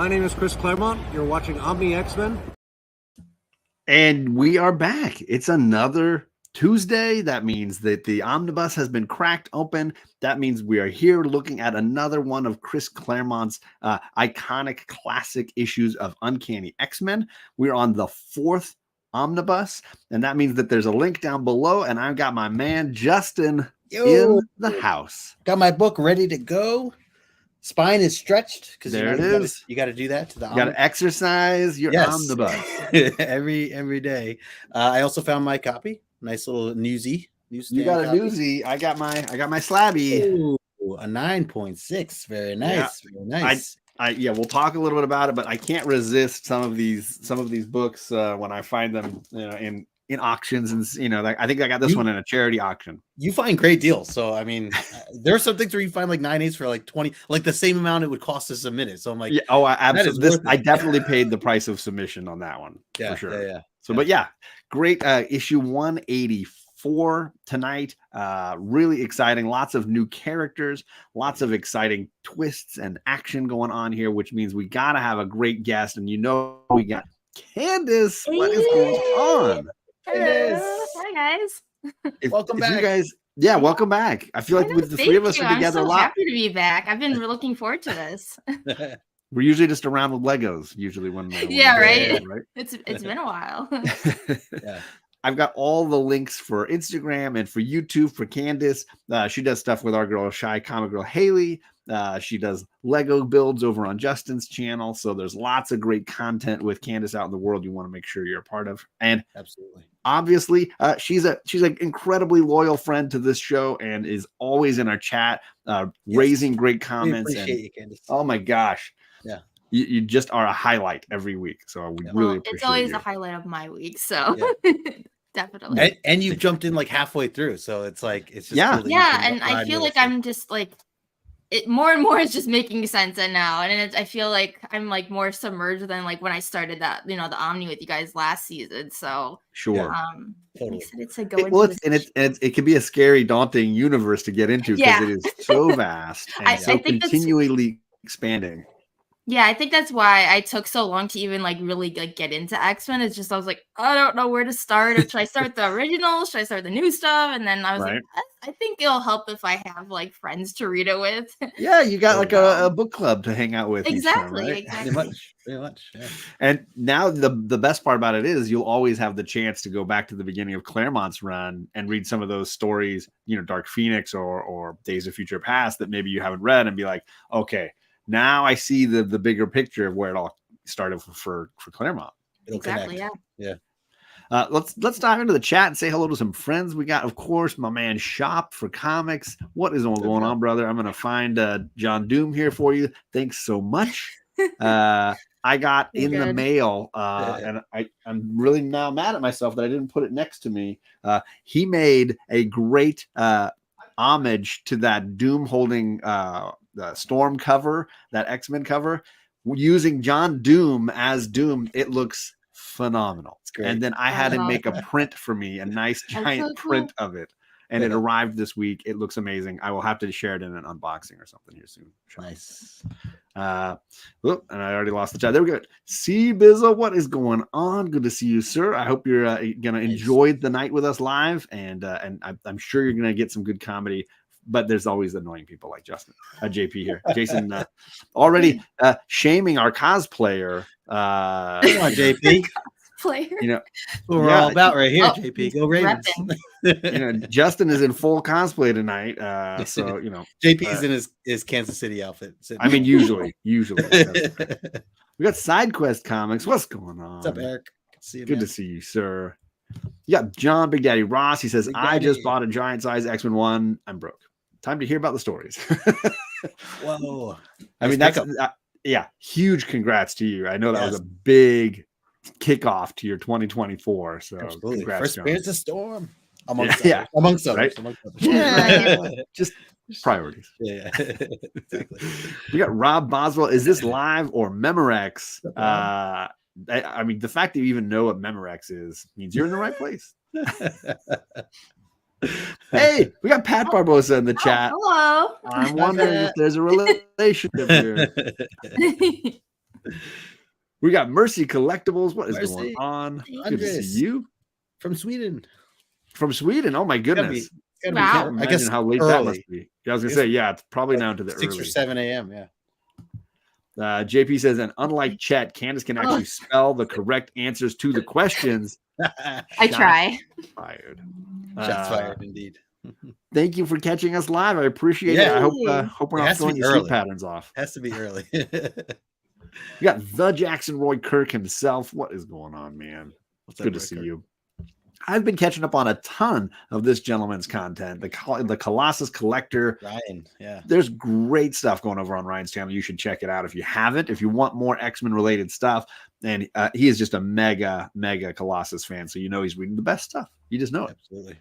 name is Chris Claremont. You're watching Omni X-Men. And we are back. It's another Tuesday. That means that the Omnibus has been cracked open. That means we are here looking at another one of Chris Claremont's iconic classic issues of Uncanny X-Men. We're on the 4th Omnibus, and that means that there's a link down below, and I've got my man Justin in the house. Got my book ready to go. Spine is stretched because there it is. You got to do that to the. You got to exercise your omnibus every day. I also found my copy. Nice little newsie. You got a newsie. I got my slabby. Ooh, a 9.6. Very nice. Yeah. Very nice. We'll talk a little bit about it, but I can't resist some of these books when I find them, in auctions, and I think I got this one in a charity auction. You find great deals, so I mean, there are some things where you find like 9/8 for like 20, like the same amount it would cost to submit it. So I'm like, I absolutely. I definitely paid the price of submission on that one for sure. Yeah. So, but great issue 184 tonight. Really exciting. Lots of new characters, lots of exciting twists and action going on here, which means we gotta have a great guest, and we got Candis. What is going on? Hello. Hi guys. Welcome back. You guys, welcome back. I feel like with the three of us are together I'm a lot. Happy to be back. I've been looking forward to this. We're usually just around with Legos. Usually when right? It's been a while. I've got all the links for Instagram and for YouTube for Candis. She does stuff with our girl Shy Comic Girl Hayley. She does Lego builds over on Justin's channel. So there's lots of great content with Candis out in the world you want to make sure you're a part of. And absolutely, obviously, she's an incredibly loyal friend to this show and is always in our chat, raising great comments. We appreciate you, Candis. Oh my gosh. Yeah. You just are a highlight every week. So we really appreciate it. It's always a highlight of my week. So definitely. And you've jumped in like halfway through. So it's like, it's just cool. And I feel like I'm just like, it more and more is just making sense now, and I feel like I'm like more submerged than like when I started that the Omni with you guys last season. So sure, I'm excited to go into it can be a scary, daunting universe to get into because it is so vast and I think continually expanding. Yeah, I think that's why I took so long to even like really like get into X-Men. It's just I was like, I don't know where to start. Or should I start the original? Should I start the new stuff? And then I was like, I think it'll help if I have like friends to read it with. Yeah, you got like a book club to hang out with. Exactly, time, right? exactly. Pretty much. Yeah. And now the best part about it is you'll always have the chance to go back to the beginning of Claremont's run and read some of those stories, Dark Phoenix or Days of Future Past that maybe you haven't read and be like, okay, now I see the bigger picture of where it all started for Claremont. Exactly. Yeah. Let's dive into the chat and say hello to some friends. We got, of course, my man Shop for Comics. What is going on, brother? I'm going to find John Doom here for you. Thanks so much. I got in the mail, and I'm really now mad at myself that I didn't put it next to me. He made a great homage to that Doom holding the Storm cover, that X-Men cover, using John Doom as Doom. It looks phenomenal. And then I had him make a print for me, a nice giant print of it. And it arrived this week. It looks amazing. I will have to share it in an unboxing or something here soon. Nice. And I already lost the chat. There we go. See, Bizzle, what is going on? Good to see you, sir. I hope you're gonna enjoy the night with us live, and I'm sure you're gonna get some good comedy. But there's always annoying people like JP here. Jason already shaming our cosplayer. Come on, JP. Player. We're all about right here, JP. Go Ravens. Justin is in full cosplay tonight. So JP's in his Kansas City outfit. I mean, usually. We got Side Quest Comics. What's going on? What's up, Eric? Good to see you, sir. Yeah, John Big Daddy Ross. He says, I just bought a giant size X-Men 1. I'm broke. Time to hear about the stories. Whoa. I mean, that's huge congrats to you. I know that was a big kickoff to your 2024. So absolutely. Congrats, First John. Experience a Storm. Amongst others. Right? Just priorities. Yeah. Exactly. We got Rob Boswell. Is this live or Memorex? I mean, the fact that you even know what Memorex is means you're in the right place. Hey, we got Pat Barbosa in the chat. Hello. I'm wondering if there's a relationship here. We got Mercy Collectibles. What is Mercy. going on? Good to Andres. see you. From Sweden. From Sweden. Oh my goodness. Gotta Wow. Can't I imagine guess how late early. that must be. I was gonna say, yeah, it's probably down to the 6 early. or 7 a.m. Yeah. JP says, and unlike Chet, Candis can actually spell the correct answers to the questions. I try. Fired. Shots fired, indeed. Thank you for catching us live. I appreciate it. I hope we're It not has to throwing be your sleep early. patterns off. Has to be early. We got the Jackson Roy Kirk himself. What is going on, man? What's up, Good to Roy see Kirk? you. I've been catching up on a ton of this gentleman's content. The Colossus Collector. Ryan, yeah. There's great stuff going over on Ryan's channel. You should check it out if you haven't. If you want more X-Men related stuff, and he is just a mega Colossus fan, so you know he's reading the best stuff. You just know it. Absolutely.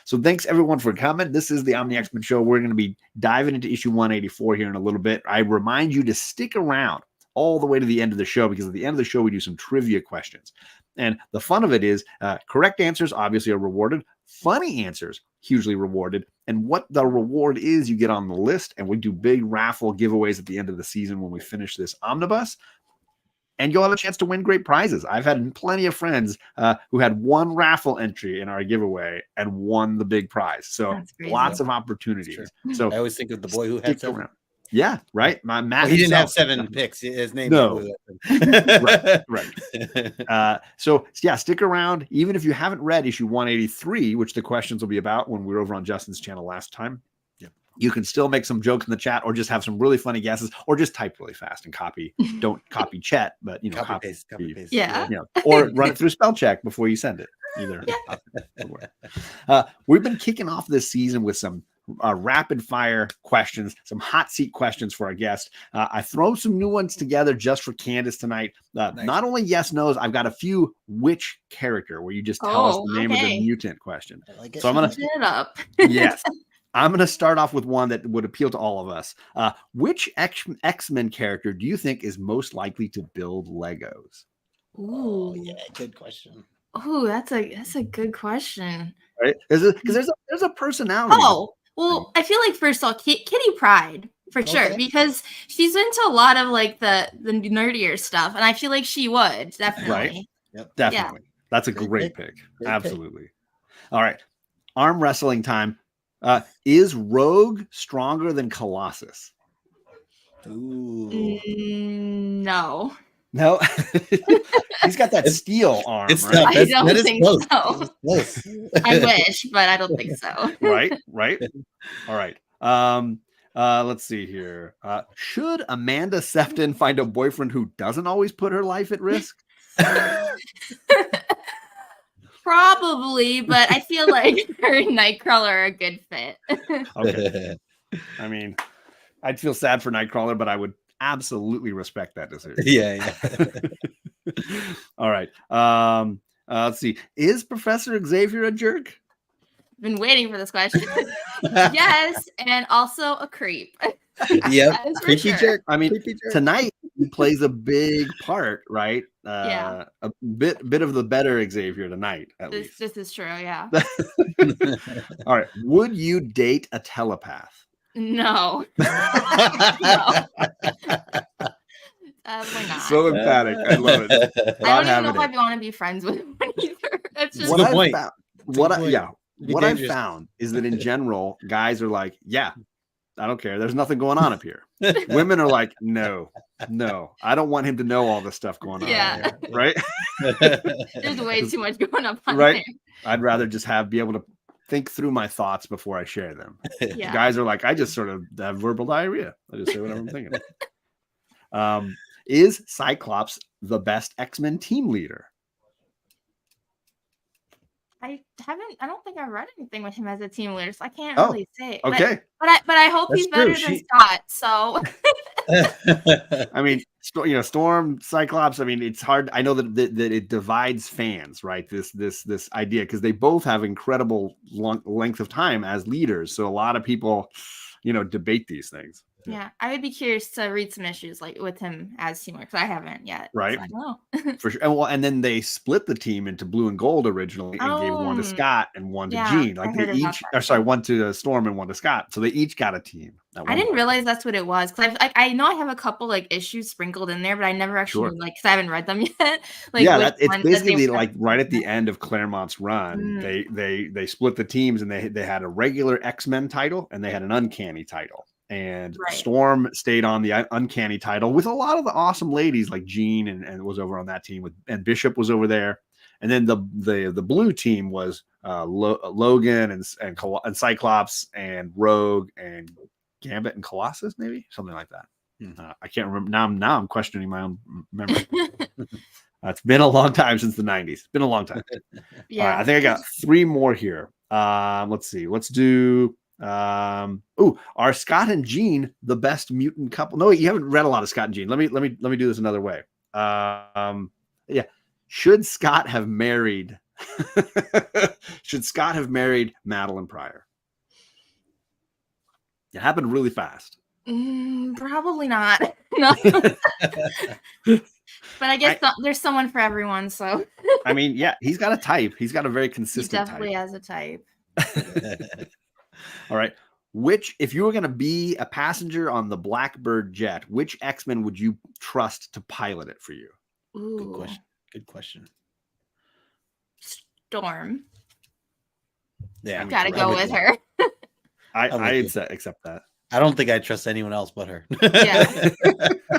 So thanks everyone for coming. This is the Omni X-Men show. We're going to be diving into issue 184 here in a little bit. I remind you to stick around all the way to the end of the show, because at the end of the show we do some trivia questions. And the fun of it is correct answers obviously are rewarded. Funny answers, hugely rewarded. And what the reward is, you get on the list, and we do big raffle giveaways at the end of the season when we finish this omnibus. And you'll have a chance to win great prizes. I've had plenty of friends who had one raffle entry in our giveaway and won the big prize. So lots of opportunities. So I always think of the boy who had 7. Yeah, right. My Matt. Well, he didn't have 7 picks. His name. No. right. So yeah, stick around. Even if you haven't read issue 183, which the questions will be about when we were over on Justin's channel last time. You can still make some jokes in the chat, or just have some really funny guesses, or just type really fast and copy. Don't copy Chet, but copy paste. Yeah. Or run it through spell check before you send it. Either. We've been kicking off this season with some rapid fire questions, some hot seat questions for our guest. I throw some new ones together just for Candis tonight. Nice. Not only yes, no's, I've got a few which character where you just tell us the name of the mutant question. So I'm going to Set it up. Yes. I'm going to start off with one that would appeal to all of us. Which X-Men character do you think is most likely to build Legos? Oh, yeah, good question. Oh, that's a good question. Right? Because there's a personality. Oh, well, I feel like first of all, Kitty Pryde for sure, because she's into a lot of like the nerdier stuff, and I feel like she would definitely. Right? Yep. Definitely. Yeah. That's a great pick. Absolutely. Pick. All right. Arm wrestling time. Is Rogue stronger than Colossus? Ooh. No. No. He's got that steel arm. It's right? I don't think close. so. I wish, but I don't think so. Right. All right. Let's see here. Should Amanda Sefton find a boyfriend who doesn't always put her life at risk? Probably, but I feel like her and Nightcrawler are a good fit. Okay. I mean, I'd feel sad for Nightcrawler, but I would absolutely respect that decision. Yeah. All right. Let's see. Is Professor Xavier a jerk? Been waiting for this question. Yes, and also a creep. Yep. Creepy jerk. I mean, tonight he plays a big part, right? Yeah. A bit of the better Xavier tonight, at least. This is true, yeah. All right. Would you date a telepath? No. No. Definitely not. So emphatic. I love it. I don't even know if I want to be friends with one either. That's just what I point. found. What I found is that in general, guys are like, yeah, I don't care. There's nothing going on up here. Women are like, no, I don't want him to know all this stuff going on. Yeah. Here, right? There's way too much going on. Right. There. I'd rather just be able to think through my thoughts before I share them. Yeah. Guys are like, I just sort of have verbal diarrhea. I just say whatever I'm thinking. Is Cyclops the best X-Men team leader? I don't think I've read anything with him as a team leader, so I can't really say. Okay. But I hope he's better than Scott. So I mean, Storm, Cyclops. I mean, it's hard. I know that it divides fans, right? This idea, because they both have incredible length of time as leaders. So a lot of people, debate these things. Yeah, I would be curious to read some issues like with him as Seymour because I haven't yet. Right. So I don't know. For sure. And then they split the team into blue and gold originally and gave one to Scott and one to Jean. Like they each, or sorry, one to Storm and one to Scott. So they each got a team. I didn't realize that's what it was because I know I have a couple like issues sprinkled in there, but I never actually like because I haven't read them yet. Like it's basically like right at the end of Claremont's run, they split the teams and they had a regular X-Men title and they had an Uncanny title. And Storm stayed on the Uncanny title with a lot of the awesome ladies like Jean and was over on that team and Bishop was over there. And then the blue team was Logan and Cyclops and Rogue and Gambit and Colossus, maybe something like that. I can't remember now. I'm questioning my own memory. It's been a long time since the 90s. It's been a long time. Yeah, all right, I think I got 3 more here. Let's see. Let's do. Are Scott and Jean the best mutant couple? No, you haven't read a lot of Scott and Jean. Let me do this another way. Yeah. Should Scott have married? Should Scott have married Madeline Pryor? It happened really fast. Probably not. No. But I guess there's someone for everyone. So I mean, yeah, he's got a type. He's got a very consistent. He definitely has a type. All right. If you were going to be a passenger on the Blackbird jet, which X-Men would you trust to pilot it for you? Ooh. Good question. Storm. Yeah, gotta go with her. I accept that. I don't think I trust anyone else but her. Yeah.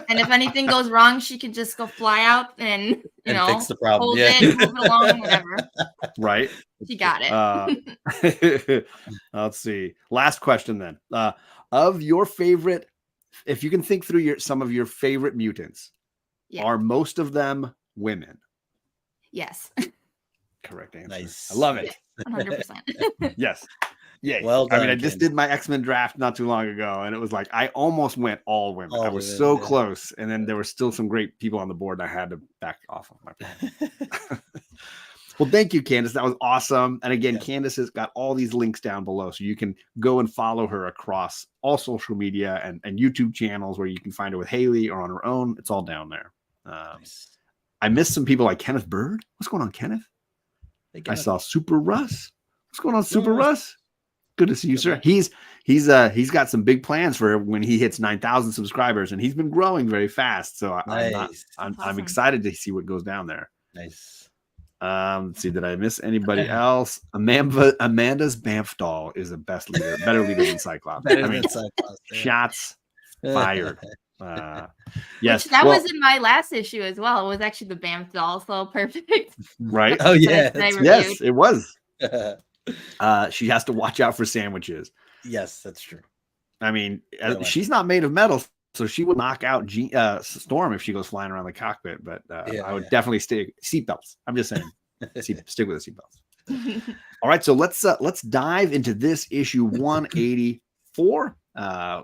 And if anything goes wrong, she could just go fly out and fix the problem. Hold it, move it along, whatever. Right. She got it. Let's see. Last question then. Of your favorite, if you can think through some of your favorite mutants, are most of them women? Yes. Correct answer. Nice. I love it. 100%. Yes. Yeah. Well done, I mean, I just did my X-Men draft not too long ago, and it was like I almost went all women. I was so close, and then there were still some great people on the board, and I had to back off of my plan. Well, thank you, Candis. That was awesome. And again, Candis has got all these links down below, so you can go and follow her across all social media and YouTube channels where you can find her with Hayley or on her own. It's all down there. Nice. I missed some people like Kenneth Bird. What's going on, Kenneth? Hey, I saw Super Russ. What's going on, Super Russ? Good to see you, sir. He's got some big plans for when he hits 9,000 subscribers, and he's been growing very fast. So I'm excited to see what goes down there. Nice. Let's see, did I miss anybody else? Amanda's Banff doll is the best leader, better leader than Cyclops. Shots fired. Yes, that was in my last issue as well. It was actually the Banff doll, so perfect. Right? Oh yeah, yes, it was. She has to watch out for sandwiches. Yes, that's true. I mean, she's not made of metal, so she would knock out Storm if she goes flying around the cockpit. But I would definitely stick seatbelts. I'm just saying, stick with the seatbelts. All right, so let's dive into this issue 184.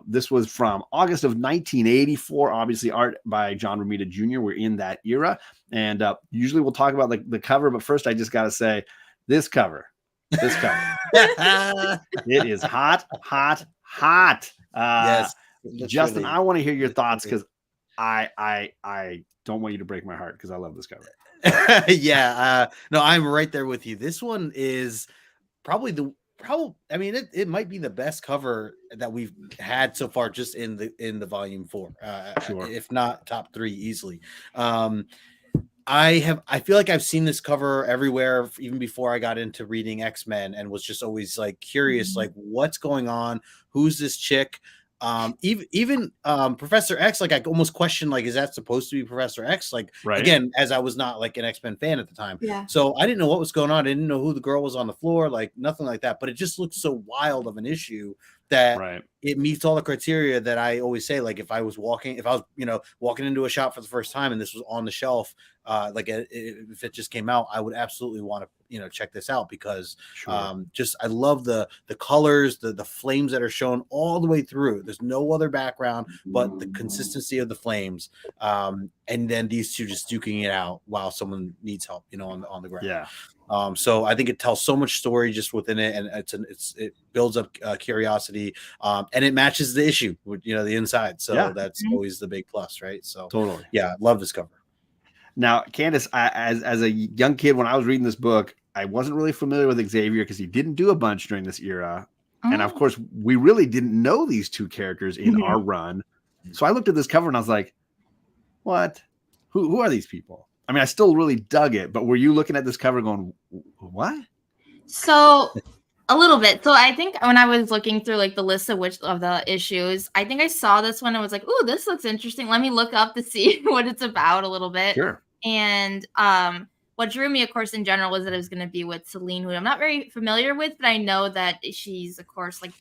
This was from August of 1984. Obviously, art by John Romita Jr. We're in that era, and usually we'll talk about the cover. But first, I just got to say, this cover. It is hot. Yes, Justin, I want to hear your thoughts because I don't want you to break my heart because I love this cover. No, I'm right there with you. This one is probably I mean, it might be the best cover that we've had so far, just in the volume 4, sure, if not top 3 easily. I feel like I've seen this cover everywhere, even before I got into reading X-Men, and was just always like curious, like what's going on? Who's this chick? Even Professor X, like I almost questioned, like, is that supposed to be Professor X? Like, again, as I was not like an X-Men fan at the time. Yeah. So I didn't know what was going on. I didn't know who the girl was on the floor, like nothing like that. But it just looked so wild of an issue that it meets all the criteria that I always say. Like if I was walking into a shop for the first time and this was on the shelf, if it just came out, I would absolutely want to check this out because just I love the colors, the flames that are shown all the way through. There's no other background but the consistency of the flames, and then these two just duking it out while someone needs help, on the ground. Yeah. So I think it tells so much story just within it, and it builds up curiosity. and it matches the issue with, you know, the inside. So that's always the big plus, right? So totally. Yeah, love this cover. Now, Candis, as a young kid, when I was reading this book, I wasn't really familiar with Xavier because he didn't do a bunch during this era. And of course, we really didn't know these two characters in our run. So I looked at this cover and I was like, what? Who are these people? I mean, I still really dug it, but were you looking at this cover going, what? So a little bit. So I think when I was looking through like the list of the issues, I think I saw this one and was like, "Ooh, this looks interesting. Let me look up to see what it's about a little bit." Sure. And what drew me, of course, in general was that it was going to be with Selene, who I'm not very familiar with, but I know that she's, of course, like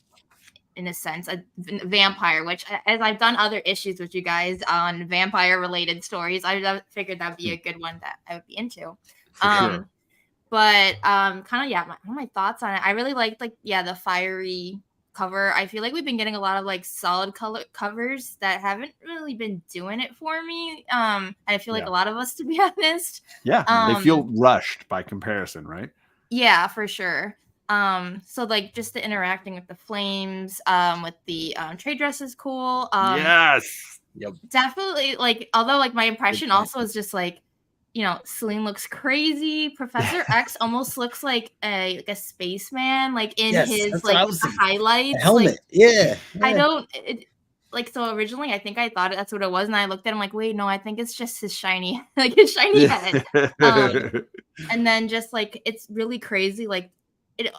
in a sense, a vampire. Which, as I've done other issues with you guys on vampire-related stories, I figured that'd be a good one that I would be into. Sure. But kind of my thoughts on it. I really liked the fiery cover. I feel like we've been getting a lot of like solid color covers that haven't really been doing it for me. I feel like a lot of us, to be honest. Yeah, they feel rushed by comparison, right? Yeah, for sure. So like just the interacting with the flames, with the trade dress is cool. Yes. Yep. Definitely. Like, although like my impression also is just like, you know, Selene looks crazy. Professor X almost looks like a spaceman, like in his like highlights. Helmet. Like, I don't so originally I think I thought that's what it was, and I looked at him like, wait, no, I think it's just his shiny head. And then just like it's really crazy, like it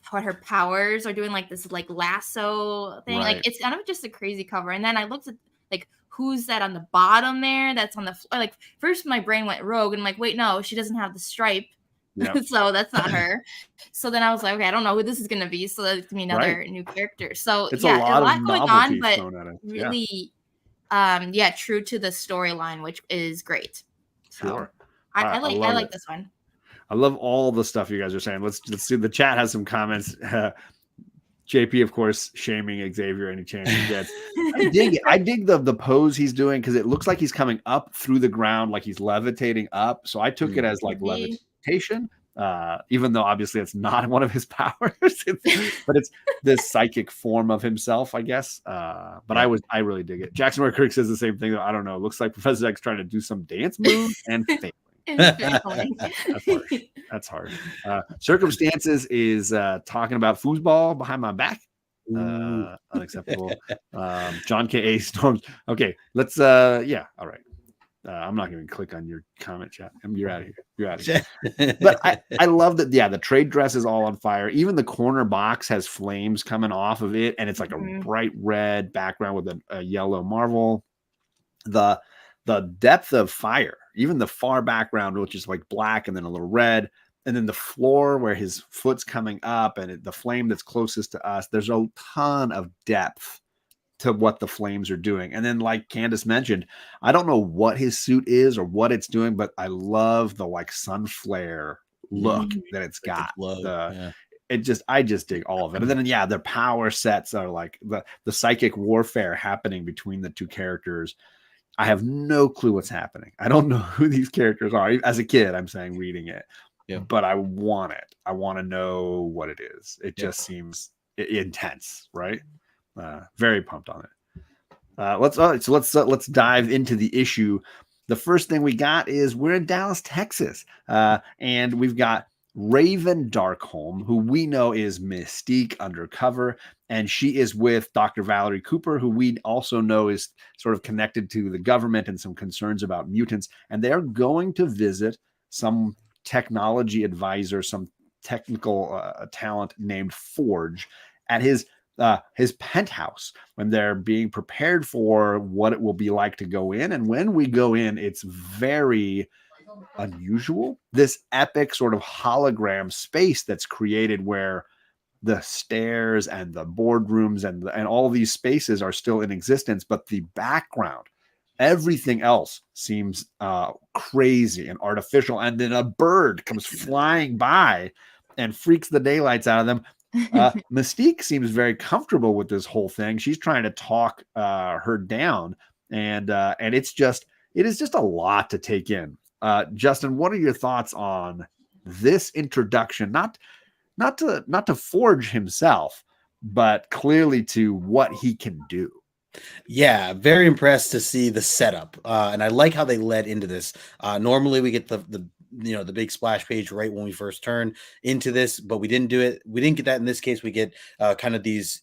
what her powers are doing, like this like lasso thing. Right. Like it's kind of just a crazy cover. And then I looked at like, who's that on the bottom there? That's on the floor. Like first my brain went rogue and I'm like, wait, no, she doesn't have the stripe. Yep. So that's not her. So then I was like, okay, I don't know who this is going to be. So that's me another new character. So it's a lot going on, but really, true to the storyline, which is great. So sure. I like this one. I love all the stuff you guys are saying. Let's see. The chat has some comments. JP, of course, shaming Xavier any chance he gets. I dig it. I dig the pose he's doing because it looks like he's coming up through the ground, like he's levitating up. So I took it as like levitation, even though obviously it's not one of his powers. But it's this psychic form of himself, I guess. But I really dig it. Jackson Ware Kirk says the same thing. I don't know. It looks like Professor X trying to do some dance move and failing. That's hard. Circumstances is talking about foosball behind my back. Unacceptable. John K.A. Storms. Okay, let's all right. I'm not going to click on your comment chat. You're out of here. You're out of here. But I love that. Yeah, the trade dress is all on fire. Even the corner box has flames coming off of it, and it's like a bright red background with a yellow Marvel. The depth of fire, even the far background, which is like black and then a little red, and then the floor where his foot's coming up and the flame that's closest to us, there's a ton of depth to what the flames are doing. And then like Candis mentioned, I don't know what his suit is or what it's doing, but I love the like sun flare look that it's got. I just dig all of it. And then their power sets are like the psychic warfare happening between the two characters. I have no clue what's happening. I don't know who these characters are. As a kid, I'm saying reading it, but I want it. I want to know what it is. It just seems intense, right? Very pumped on it. Let's dive into the issue. The first thing we got is we're in Dallas, Texas, and we've got Raven Darkholm, who we know is Mystique undercover, and she is with Dr. Valerie Cooper, who we also know is sort of connected to the government and some concerns about mutants, and they're going to visit some technology advisor, some technical talent named Forge at his penthouse when they're being prepared for what it will be like to go in. And when we go in, it's very unusual. This epic sort of hologram space that's created where the stairs and the boardrooms and all these spaces are still in existence, but the background, everything else seems crazy and artificial. And then a bird comes flying by and freaks the daylights out of them. Mystique seems very comfortable with this whole thing. She's trying to talk her down, and it is just a lot to take in. Justin, what are your thoughts on this introduction? Not to Forge himself, but clearly to what he can do. Yeah, very impressed to see the setup, and I like how they led into this. Normally, we get the the big splash page right when we first turn into this, but we didn't do it. We didn't get that in this case. We get kind of these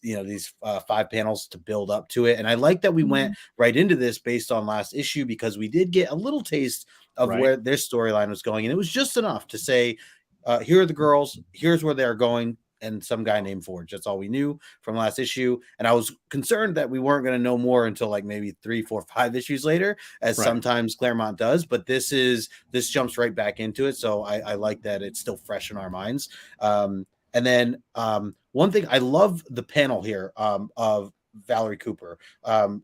5 panels to build up to it, and I like that we went right into this based on last issue because we did get a little taste of where their storyline was going, and it was just enough to say, here are the girls, here's where they're going. And some guy named Forge. That's all we knew from last issue. And I was concerned that we weren't going to know more until like maybe 3, 4, 5 issues later, as sometimes Claremont does. But this jumps right back into it. So I like that it's still fresh in our minds. And then one thing, I love the panel here of Valerie Cooper.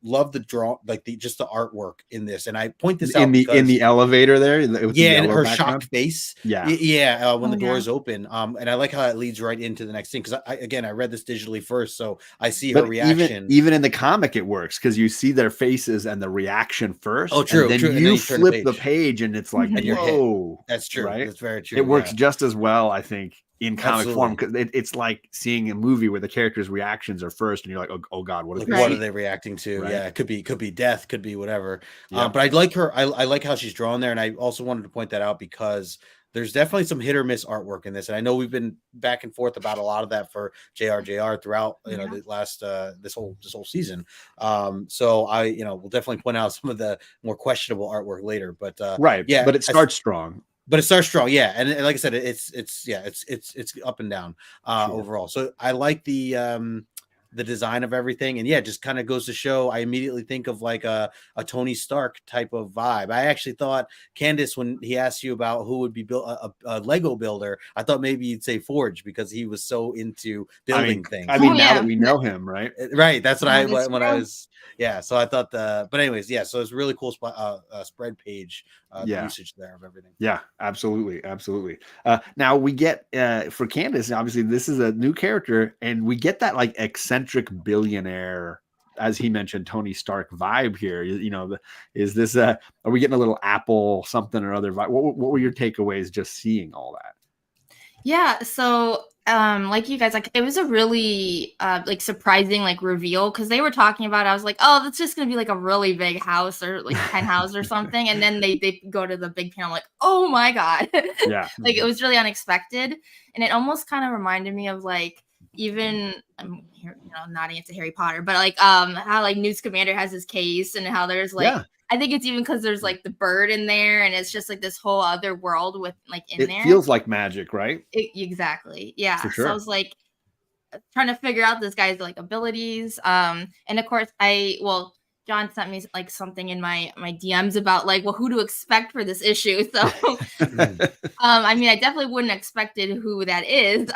Love the draw, like just the artwork in this. And I point this out in the elevator there. And her shocked face. When the doors open. And I like how that leads right into the next thing. Because I read this digitally first, so I see her reaction. Even in the comic, it works because you see their faces and the reaction first. Oh, true. And then you flip the page, and it's like, whoa. That's true. Right? That's very true. It works just as well, I think, in comic form, because it's like seeing a movie where the characters' reactions are first, and you're like, oh god, what are they reacting to? Yeah, it could be death, could be whatever. But I like her. I like how she's drawn there, and I also wanted to point that out because there's definitely some hit or miss artwork in this, and I know we've been back and forth about a lot of that for JR throughout the last this whole season. So I we'll definitely point out some of the more questionable artwork later, but but it starts strong. But it starts strong, and like I said, it's up and down overall. So I like the design of everything, and just kind of goes to show. I immediately think of like a Tony Stark type of vibe. I actually thought Candis, when he asked you about who would be a Lego builder, I thought maybe you'd say Forge because he was so into building things. I mean, now that we know him, right? That's what I was. Yeah, so I thought but anyways, so it's really cool spread page usage there of everything. Yeah, absolutely. Now we get for Candis, obviously this is a new character, and we get that like eccentric billionaire, as he mentioned, Tony Stark vibe here. Is this are we getting a little Apple something or other vibe? What were your takeaways just seeing all that? Yeah, so like you guys, like it was a really like surprising like reveal because they were talking about it. I was like, oh, that's just gonna be like a really big house or like penthouse or something, and then they go to the big panel, like, oh my god, like it was really unexpected, and it almost kind of reminded me of like even I'm here, nodding into Harry Potter, but like how like Newt Scamander has his case and how there's like I think it's even because there's like the bird in there, and it's just like this whole other world with like there. It feels like magic, right? Exactly. Yeah. For sure. So I was like trying to figure out this guy's like abilities. And of course John sent me like something in my DMs about like, well, who to expect for this issue. So I mean, I definitely wouldn't expected who that is.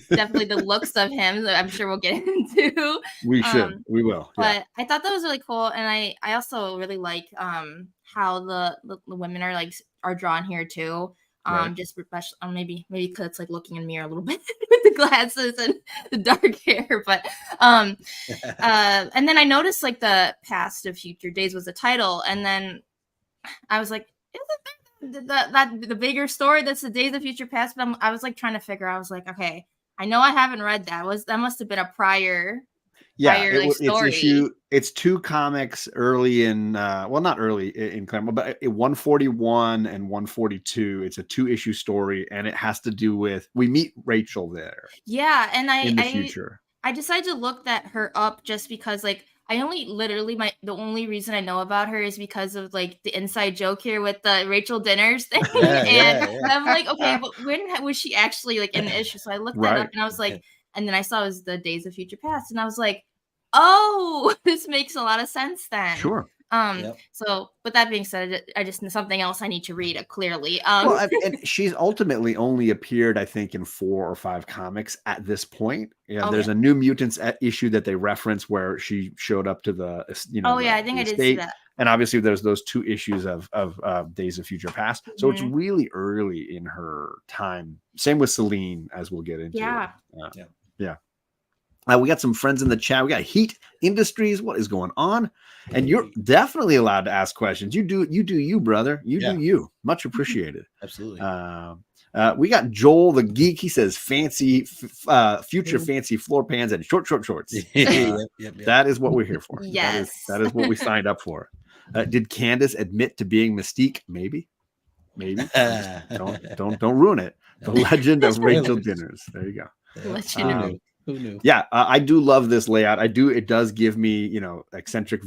Definitely the looks of him that I'm sure we'll get into. We will. But I thought that was really cool. And I also really like how the women are drawn here too. Just maybe because it's like looking in the mirror a little bit with the glasses and the dark hair, but and then I noticed like the past of future days was the title, and then I was like, is it that the bigger story that's the days of future past? But I was like trying to figure. I was like, okay, I know I haven't read that. That must have been a prior. It's 2 comics early in not early in Claremont, but 141 and 142. It's a 2-issue story, and it has to do with we meet Rachel there. Yeah, and in the future. I decided to look her up just because like I only literally the only reason I know about her is because of like the inside joke here with the Rachel dinners thing. I'm like, okay, but when was she actually like in the issue? So I looked that up, and I was like, and then I saw it was the Days of Future Past, and I was like, oh, this makes a lot of sense then. Sure. So, but that being said, I just something else I need to read clearly. And she's ultimately only appeared, I think, in 4 or 5 comics at this point. There's a New Mutants issue that they reference where she showed up to the I think I did see that. And obviously, there's those 2 issues of Days of Future Past. So it's really early in her time. Same with Celine, as we'll get into. Yeah. We got some friends in the chat. We got Heat Industries. What is going on? And you're definitely allowed to ask questions. You do you, brother. You do you. Much appreciated. Absolutely. We got Joel the Geek. He says fancy, future fancy floor pans and short shorts. That is what we're here for. Yes. That is what we signed up for. Did Candis admit to being Mystique? Maybe. Don't ruin it. The legend of Rachel Dinners. There you go. Who knew? Yeah, I do love this layout. It does give me, eccentric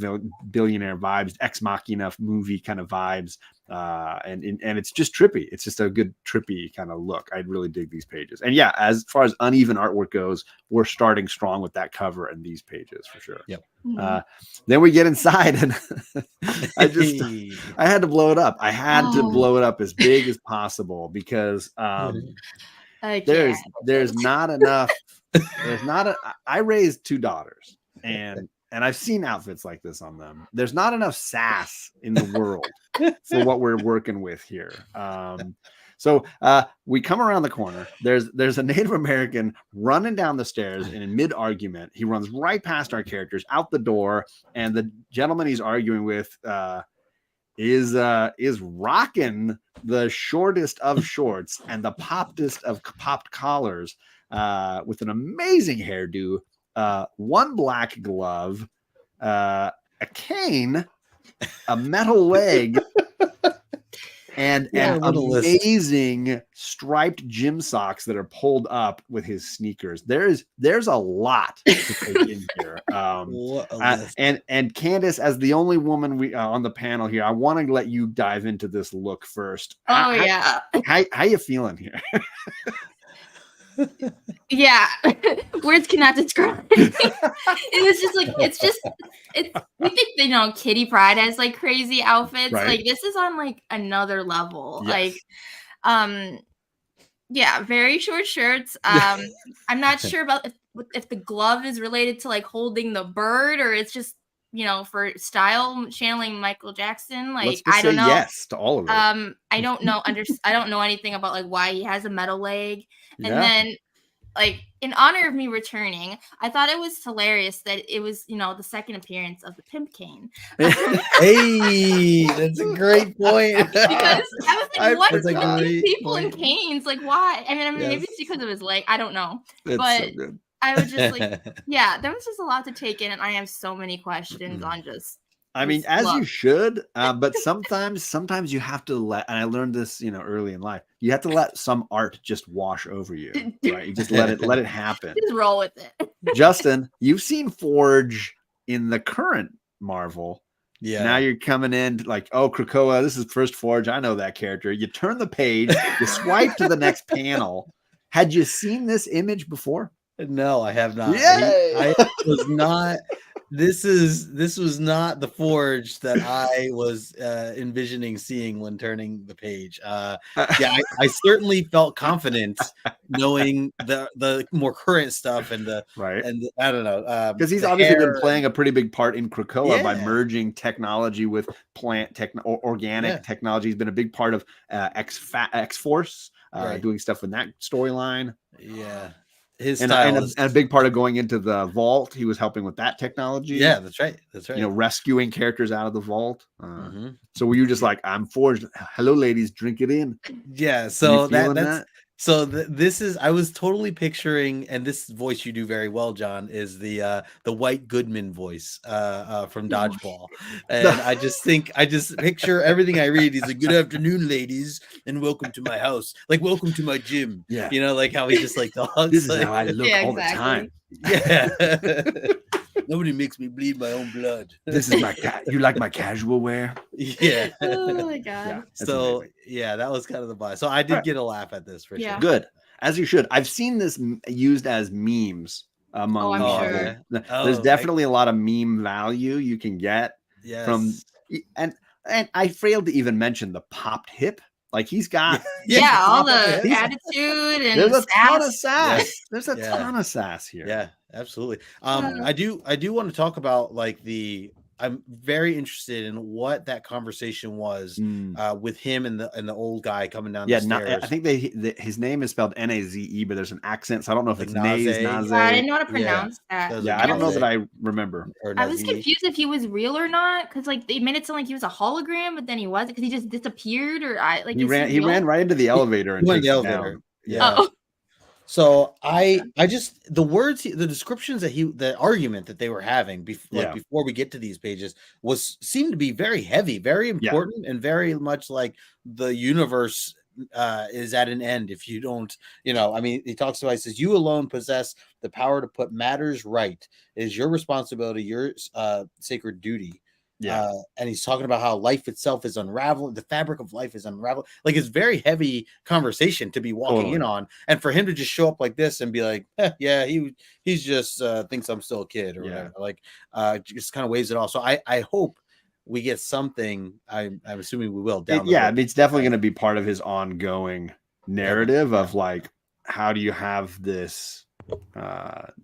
billionaire vibes, Ex Machina movie kind of vibes. And it's just trippy. It's just a good trippy kind of look. I really dig these pages. And yeah, as far as uneven artwork goes, we're starting strong with that cover and these pages for sure. Yep. Then we get inside and I had to blow it up. I had to blow it up as big as possible because there's not enough. I raised 2 daughters and I've seen outfits like this on them. There's not enough sass in the world for what we're working with here. So we come around the corner. There's a Native American running down the stairs and in mid argument, he runs right past our characters out the door. And the gentleman he's arguing with is rocking the shortest of shorts and the poppedest of popped collars. With an amazing hairdo, one black glove, a cane, a metal leg, and amazing striped gym socks that are pulled up with his sneakers. There's a lot to take in here. And Candis, as the only woman we on the panel here, I want to let you dive into this look first. How you feeling here? Yeah, words cannot describe. It was just like we think Kitty Pryde has like crazy outfits. Right. Like this is on like another level. Yes. Like very short shirts. I'm not sure about if the glove is related to like holding the bird or it's just for style channeling Michael Jackson. Like I don't know. Yes to all of it. I don't know. I don't know anything about like why he has a metal leg. And then, like, in honor of me returning, I thought it was hilarious that it was, the second appearance of the pimp cane. Hey, that's a great point. Because I was like, what is with these people in canes? Like, why? I mean, maybe it's because of his leg. I don't know. But so good. I was just like, there was just a lot to take in, and I have so many questions on just. I mean, as you should, but sometimes you have to let, and I learned this, early in life, you have to let some art just wash over you, right? You just let it happen. Just roll with it. Justin, you've seen Forge in the current Marvel. Yeah. Now you're coming in like, oh, Krakoa, this is first Forge. I know that character. You turn the page, you swipe to the next panel. Had you seen this image before? No, I have not. Yay! I was not. This was not the Forge that I was envisioning seeing when turning the page. I certainly felt confident knowing the more current stuff and I don't know because he's obviously been playing a pretty big part in Krakoa by merging technology with plant organic technology. He's been a big part of X-Force, doing stuff with that storyline. Yeah. His and a big part of going into the vault, he was helping with that technology. Yeah, that's right. Rescuing characters out of the vault. So were you just like, I'm Forged? Hello, ladies, drink it in. Yeah. So this is. I was totally picturing, and this voice you do very well, John, is the White Goodman voice from Dodgeball, and I just picture everything I read. He's like, "Good afternoon, ladies, and welcome to my house. Like, welcome to my gym." Yeah. Like how he just like talks. This is how I look all the time. Yeah. Nobody makes me bleed my own blood. This is you like my casual wear? Yeah. Oh my god. Yeah, so amazing. that was kind of the vibe. So I did get a laugh at this for sure. Good, as you should. I've seen this used as memes among. Sure. There's definitely a lot of meme value you can get from, and I failed to even mention the popped hip. Like he's got all the attitude and there's a sass. ton of sass. There's a ton of sass here. Yeah, absolutely. I do want to talk about like the I'm very interested in what that conversation was with him and the old guy coming down the stairs. I think his name is spelled Naze, but there's an accent, so I don't know if it's Naze. Yeah, I didn't know how to pronounce that. Yeah, I don't know that I remember. I was confused if he was real or not, because like they made it sound like he was a hologram, but then he wasn't, because he just disappeared, or he ran right into the elevator and went the elevator. Yeah. Oh. So I just the descriptions the argument that they were having before we get to these pages seemed to be very heavy, very important, and very much like the universe is at an end if you don't, I mean, he says, you alone possess the power to put matters right. It is your responsibility, your sacred duty. And he's talking about how life itself is unraveling, the fabric of life is unraveling. Like, it's very heavy conversation to be walking in on, and for him to just show up like this and be like, he's just thinks I'm still a kid or whatever, like just kind of waves it off. So I hope we get something. I'm assuming we will down the road. It's definitely going to be part of his ongoing narrative of like, how do you have this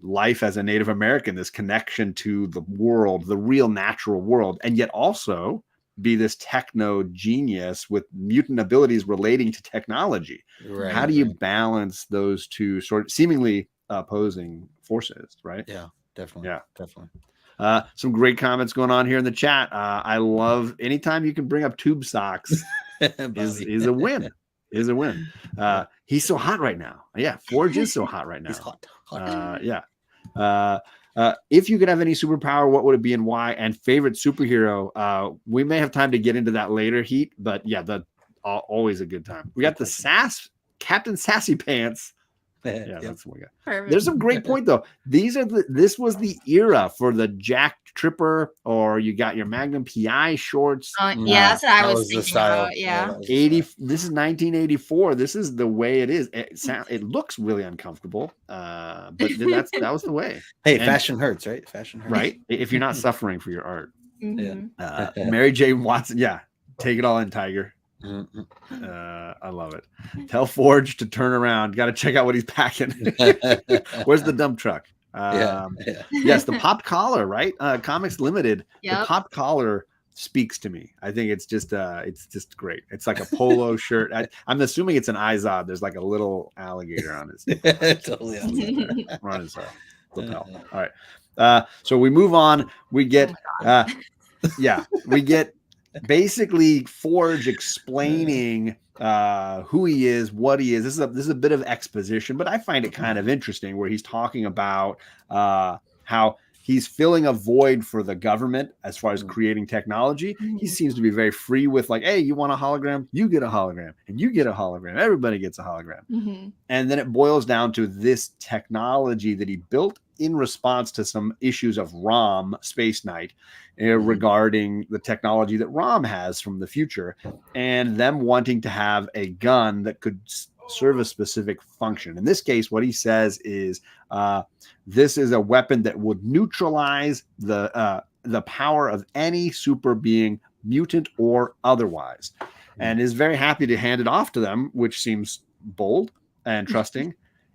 life as a Native American, this connection to the world, the real natural world, and yet also be this techno genius with mutant abilities relating to technology. Right, how do you balance those two sort of seemingly opposing forces, right? Yeah, definitely. Yeah, definitely. Some great comments going on here in the chat. I love anytime you can bring up tube socks is a win. Is a win. He's so hot right now. Yeah, Forge is so hot right now. He's hot. If you could have any superpower, what would it be and why? And favorite superhero? We may have time to get into that later, Heat. But yeah, always a good time. We got the Captain Sassy Pants. That's what we got. Perfect. There's some great point though. This was the era for the Jack Tripper, or you got your Magnum PI shorts. That's what I was thinking about. Yeah. This is 1984. This is the way it is. It looks really uncomfortable, but that was the way. Hey, fashion hurts, right? Fashion hurts, right? If you're not suffering for your art. Mary Jane Watson. Yeah, take it all in, Tiger. I love it. Tell Forge to turn around. Got to check out what he's packing. Where's the dump truck? Yes, the popped collar, right? Comics Limited. The popped collar speaks to me. I think it's just great. It's like a polo shirt. I'm assuming it's an Izod. There's like a little alligator on his totally on his lapel. All right. So we move on. We get we get basically Forge explaining who he is, what he is. This is a bit of exposition, but I find it kind of interesting where he's talking about how he's filling a void for the government as far as creating technology. He seems to be very free with like, hey, you want a hologram? You get a hologram, and you get a hologram. Everybody gets a hologram. And then it boils down to this technology that he built in response to some issues of Rom, Space Knight, regarding the technology that Rom has from the future, and them wanting to have a gun that could serve a specific function. In this case, what he says is this is a weapon that would neutralize the power of any super being, mutant or otherwise, and is very happy to hand it off to them, which seems bold and trusting.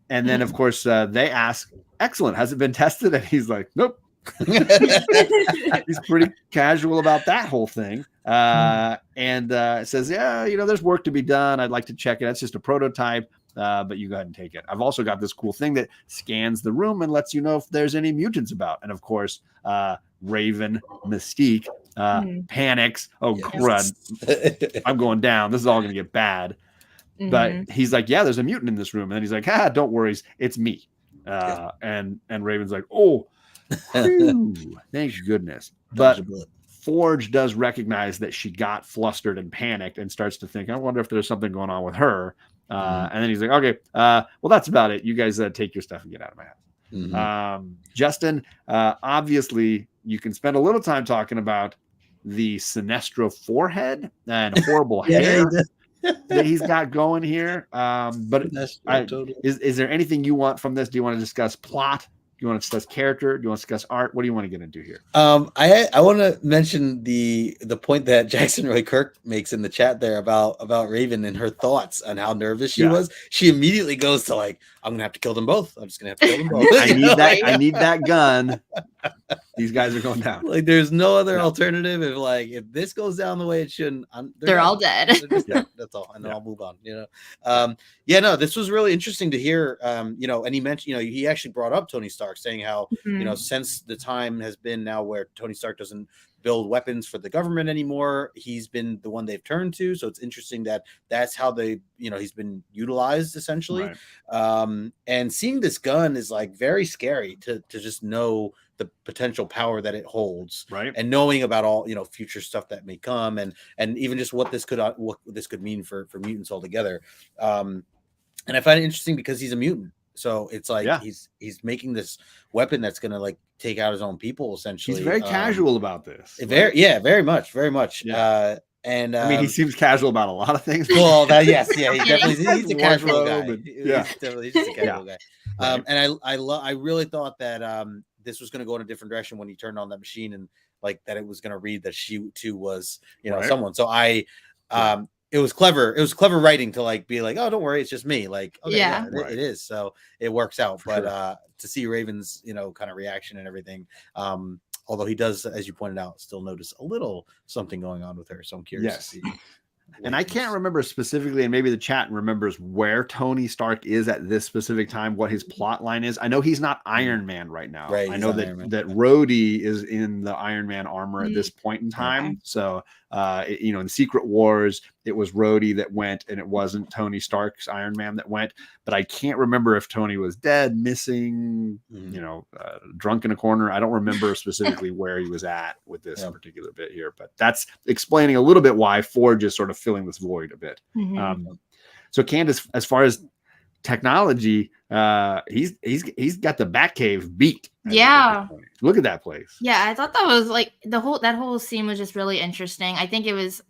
And then, of course, they ask, excellent, has it been tested? And he's like, nope. He's pretty casual about that whole thing. And says, yeah, there's work to be done. I'd like to check it. It's just a prototype, but you go ahead and take it. I've also got this cool thing that scans the room and lets you know if there's any mutants about. And of course, Raven, Mystique, panics. Oh, crud. I'm going down. This is all going to get bad. But he's like, yeah, there's a mutant in this room. And then he's like, don't worry, it's me. And Raven's like, oh, whew, thank goodness. But Forge does recognize that she got flustered and panicked and starts to think, I wonder if there's something going on with her. And then he's like, okay, well, that's about it. You guys take your stuff and get out of my house. Justin, obviously, you can spend a little time talking about the Sinestro forehead and horrible hair that he's got going here. But is there anything you want from this? Do you want to discuss plot? you want to discuss character? Do you want to discuss art? What do you want to get into here? I want to mention the point that Jackson Roy Kirk makes in the chat there about Raven and her thoughts on how nervous she was. She immediately goes to like, I'm gonna have to kill them both. I'm just gonna have to kill them both. I need that gun. These guys are going down. Like, there's no other alternative. If this goes down the way it shouldn't, they're all dead. That's all. And then I'll move on. No, this was really interesting to hear. And he mentioned, he actually brought up Tony Stark, saying how since the time has been now where Tony Stark doesn't build weapons for the government anymore, he's been the one they've turned to. So it's interesting that that's how they, he's been utilized essentially. Right. And seeing this gun is like very scary to just know the potential power that it holds, right? And knowing about all future stuff that may come, and even just what this could mean for mutants altogether. And I find it interesting because he's a mutant, so it's like he's making this weapon that's gonna like take out his own people essentially. He's very casual about this. Very much. Yeah. And I mean, he seems casual about a lot of things. Well, he definitely he's a casual guy. He's just a casual guy. And I really thought that this was going to go in a different direction when he turned on that machine, and like that it was going to read that she too was someone. So it was clever. It was clever writing to like be like, oh, don't worry, it's just me. Like, okay, it is. So it works out. But to see Raven's kind of reaction and everything. Although he does, as you pointed out, still notice a little something going on with her. So I'm curious to see. And I can't remember specifically, and maybe the chat remembers where Tony Stark is at this specific time, what his plot line is. I know he's not Iron Man right now. Right, I know that Rhodey is in the Iron Man armor at this point in time. Okay. So, in Secret Wars, it was Rhodey that went, and it wasn't Tony Stark's Iron Man that went. But I can't remember if Tony was dead, missing, drunk in a corner. I don't remember specifically where he was at with this particular bit here. But that's explaining a little bit why Forge is sort of filling this void a bit. So Candis, as far as technology, he's got the Batcave beat. Yeah, look at that place. Yeah, I thought that was like that whole scene was just really interesting. I think it was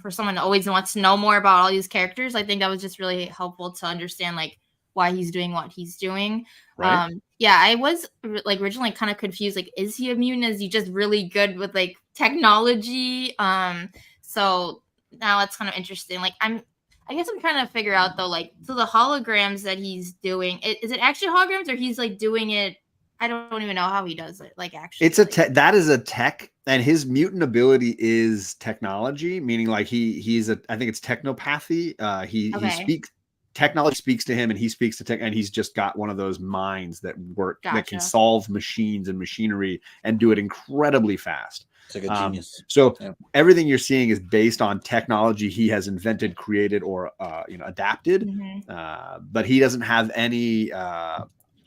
for someone that always wants to know more about all these characters. I think that was just really helpful to understand like why he's doing what he's doing. Right. I was like originally kind of confused. Like, is he a mutant? Is he just really good with like technology? So now it's kind of interesting. Like I guess I'm trying to figure out though, like, so the holograms that he's doing, is it actually holograms or he's like doing it? I don't even know how he does it. Like, actually, it's that is a tech, and his mutant ability is technology, meaning like he's I think it's technopathy. He speaks. Technology speaks to him, and he speaks to tech, and he's just got one of those minds that work that can solve machines and machinery and do it incredibly fast. It's like a genius. So everything you're seeing is based on technology he has invented, created, or adapted. But he doesn't have any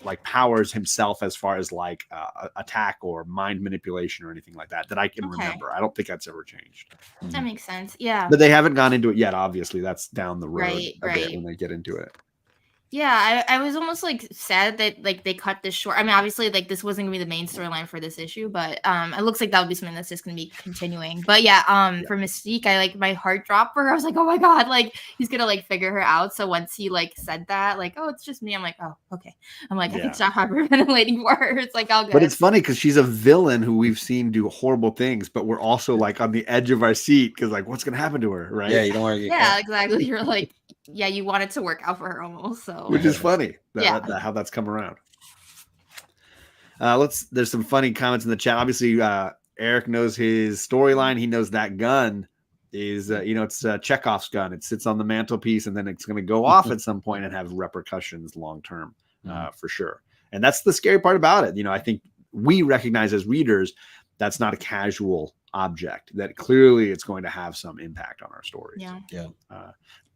like powers himself as far as like attack or mind manipulation or anything like that I can remember. I don't think that's ever changed. That makes sense. Yeah. But they haven't gone into it yet. Obviously, that's down the road a bit when they get into it. Yeah, I was almost like sad that like they cut this short. I mean, obviously, like this wasn't gonna be the main storyline for this issue, but it looks like that would be something that's just gonna be continuing. But for Mystique, I like my heart dropped for her. I was like, oh my god, like he's gonna like figure her out. So once he like said that, like, oh, it's just me, I'm like, oh, okay. I'm like, I can stop hyperventilating for her. It's like, all good. But it's funny because she's a villain who we've seen do horrible things, but we're also like on the edge of our seat because like, what's gonna happen to her, right? Yeah, you don't want to get caught. Exactly. You're like, yeah, you want it to work out for her almost. So, which is funny, how that's come around. There's some funny comments in the chat. Obviously, Eric knows his storyline. He knows that gun is, it's Chekhov's gun. It sits on the mantelpiece, and then it's going to go off at some point and have repercussions long term, for sure. And that's the scary part about it. I think we recognize as readers that's not a casual object. That clearly it's going to have some impact on our stories.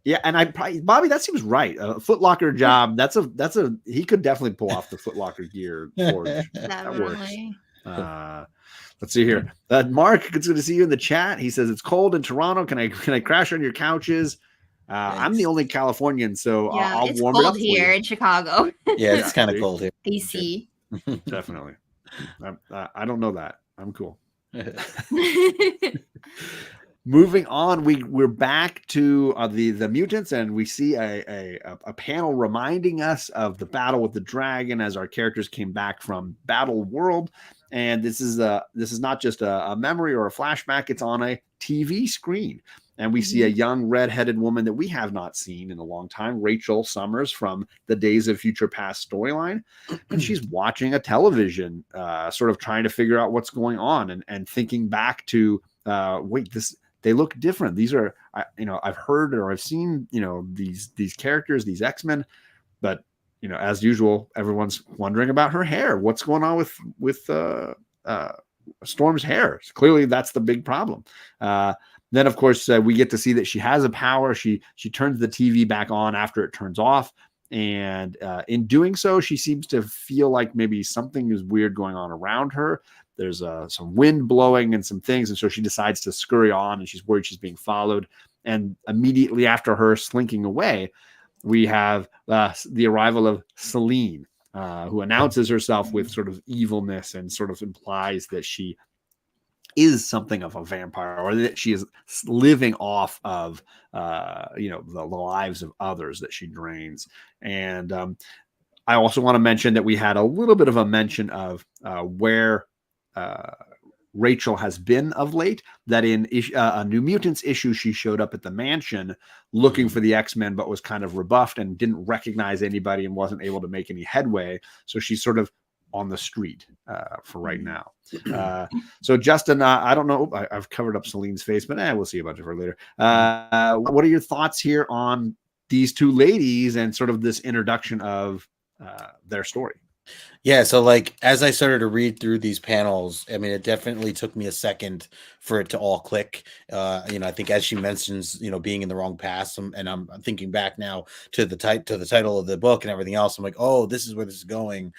Yeah, and Bobby, that seems right. A Foot Locker job. That's a he could definitely pull off the Foot Locker gear. Forge. That works. Let's see here. Mark, it's good to see you in the chat. He says it's cold in Toronto. Can I crash on your couches? I'm the only Californian, so I'll warm it up for here in Chicago. Yeah, it's kind of cold here. AC. Definitely. I don't know that. I'm cool. moving on, we're back to the mutants, and we see a panel reminding us of the battle with the dragon as our characters came back from Battle World. And this is not just a memory or a flashback; it's on a TV screen. And we see a young redheaded woman that we have not seen in a long time, Rachel Summers from the Days of Future Past storyline. And she's watching a television, sort of trying to figure out what's going on and thinking back to, they look different. These are, I've heard or I've seen, these characters, these X-Men, but, as usual, everyone's wondering about her hair. What's going on with Storm's hair? So clearly that's the big problem. Then, of course, we get to see that she has a power. She turns the TV back on after it turns off. And in doing so, she seems to feel like maybe something is weird going on around her. There's some wind blowing and some things. And so she decides to scurry on, and she's worried she's being followed. And immediately after her slinking away, we have the arrival of Selene, who announces herself with sort of evilness and sort of implies that she is something of a vampire, or that she is living off of the lives of others that she drains. And I also want to mention that we had a little bit of a mention of where Rachel has been of late, that in a New Mutants issue, she showed up at the mansion looking for the X-Men, but was kind of rebuffed and didn't recognize anybody and wasn't able to make any headway. So she's sort of on the street for right now. So Justin, I don't know. I've covered up Celine's face, but we'll see about it for later. What are your thoughts here on these two ladies and sort of this introduction of their story? Yeah, so like as I started to read through these panels, I mean, it definitely took me a second for it to all click. I think as she mentions, being in the wrong past, and I'm thinking back now to the title of the book and everything else. I'm like, oh, this is where this is going.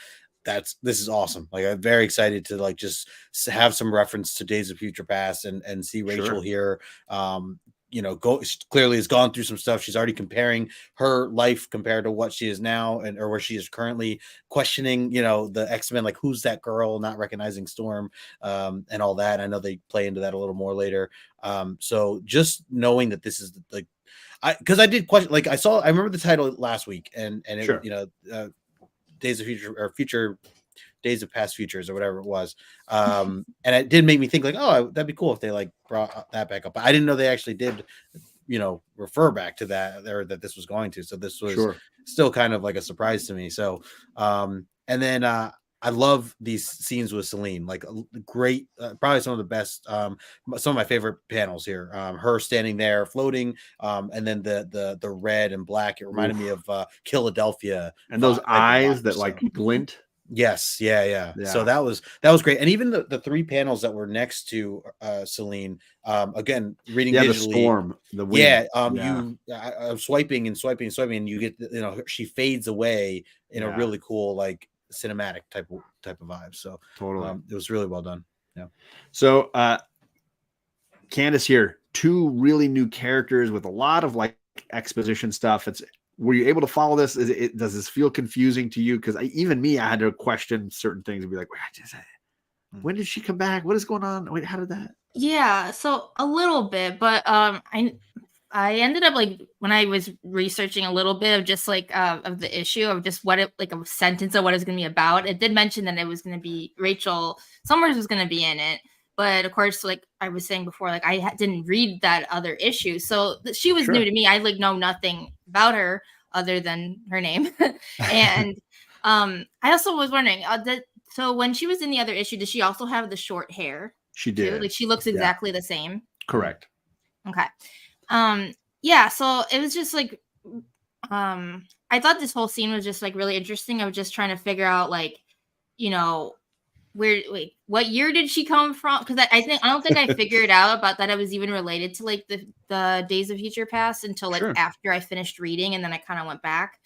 This is awesome. Like, I'm very excited to like just have some reference to Days of Future Past and see Rachel here. Clearly has gone through some stuff. She's already comparing her life compared to what she is now or where she is currently, questioning, the X-Men, like who's that girl, not recognizing Storm, and all that. I know they play into that a little more later. So just knowing that this is like, because I did question, like I remember the title last week and it, Sure. Days of Future or Future Days of Past Futures or whatever it was. And it did make me think like, oh, that'd be cool if they like brought that back up. But I didn't know they actually did, refer back to that, or that this was going to. So this was still kind of like a surprise to me. So, and then I love these scenes with Selene, like great, probably some of the best, some of my favorite panels here. Her standing there floating, and then the red and black. It reminded me of Philadelphia, and those eyes that like glint. Yes, yeah. So that was great. And even the three panels that were next to Selene, again, reading visually, the storm, the wind. I'm swiping, and you get she fades away in a really cool like cinematic type of vibe. So totally, it was really well done. Yeah. So Candis here, two really new characters with a lot of like exposition stuff. Were you able to follow this? Does this feel confusing to you? Because even me, I had to question certain things and be like, when did she come back? What is going on? Wait, how did that? Yeah, so a little bit, but I ended up like when I was researching a little bit of just like of the issue of just what it like a sentence of what it's going to be about. It did mention that it was going to be Rachel Summers was going to be in it, but of course, like I was saying before, like I didn't read that other issue, so she was new to me. I like know nothing about her other than her name, and I also was wondering so when she was in the other issue, did she also have the short hair? She did. Too? Like she looks exactly the same. Correct. Okay. So it was just like I thought this whole scene was just like really interesting. I was just trying to figure out like, what year did she come from? Because I don't think I figured out about that it was even related to like the Days of Future Past until like after I finished reading, and then I kind of went back.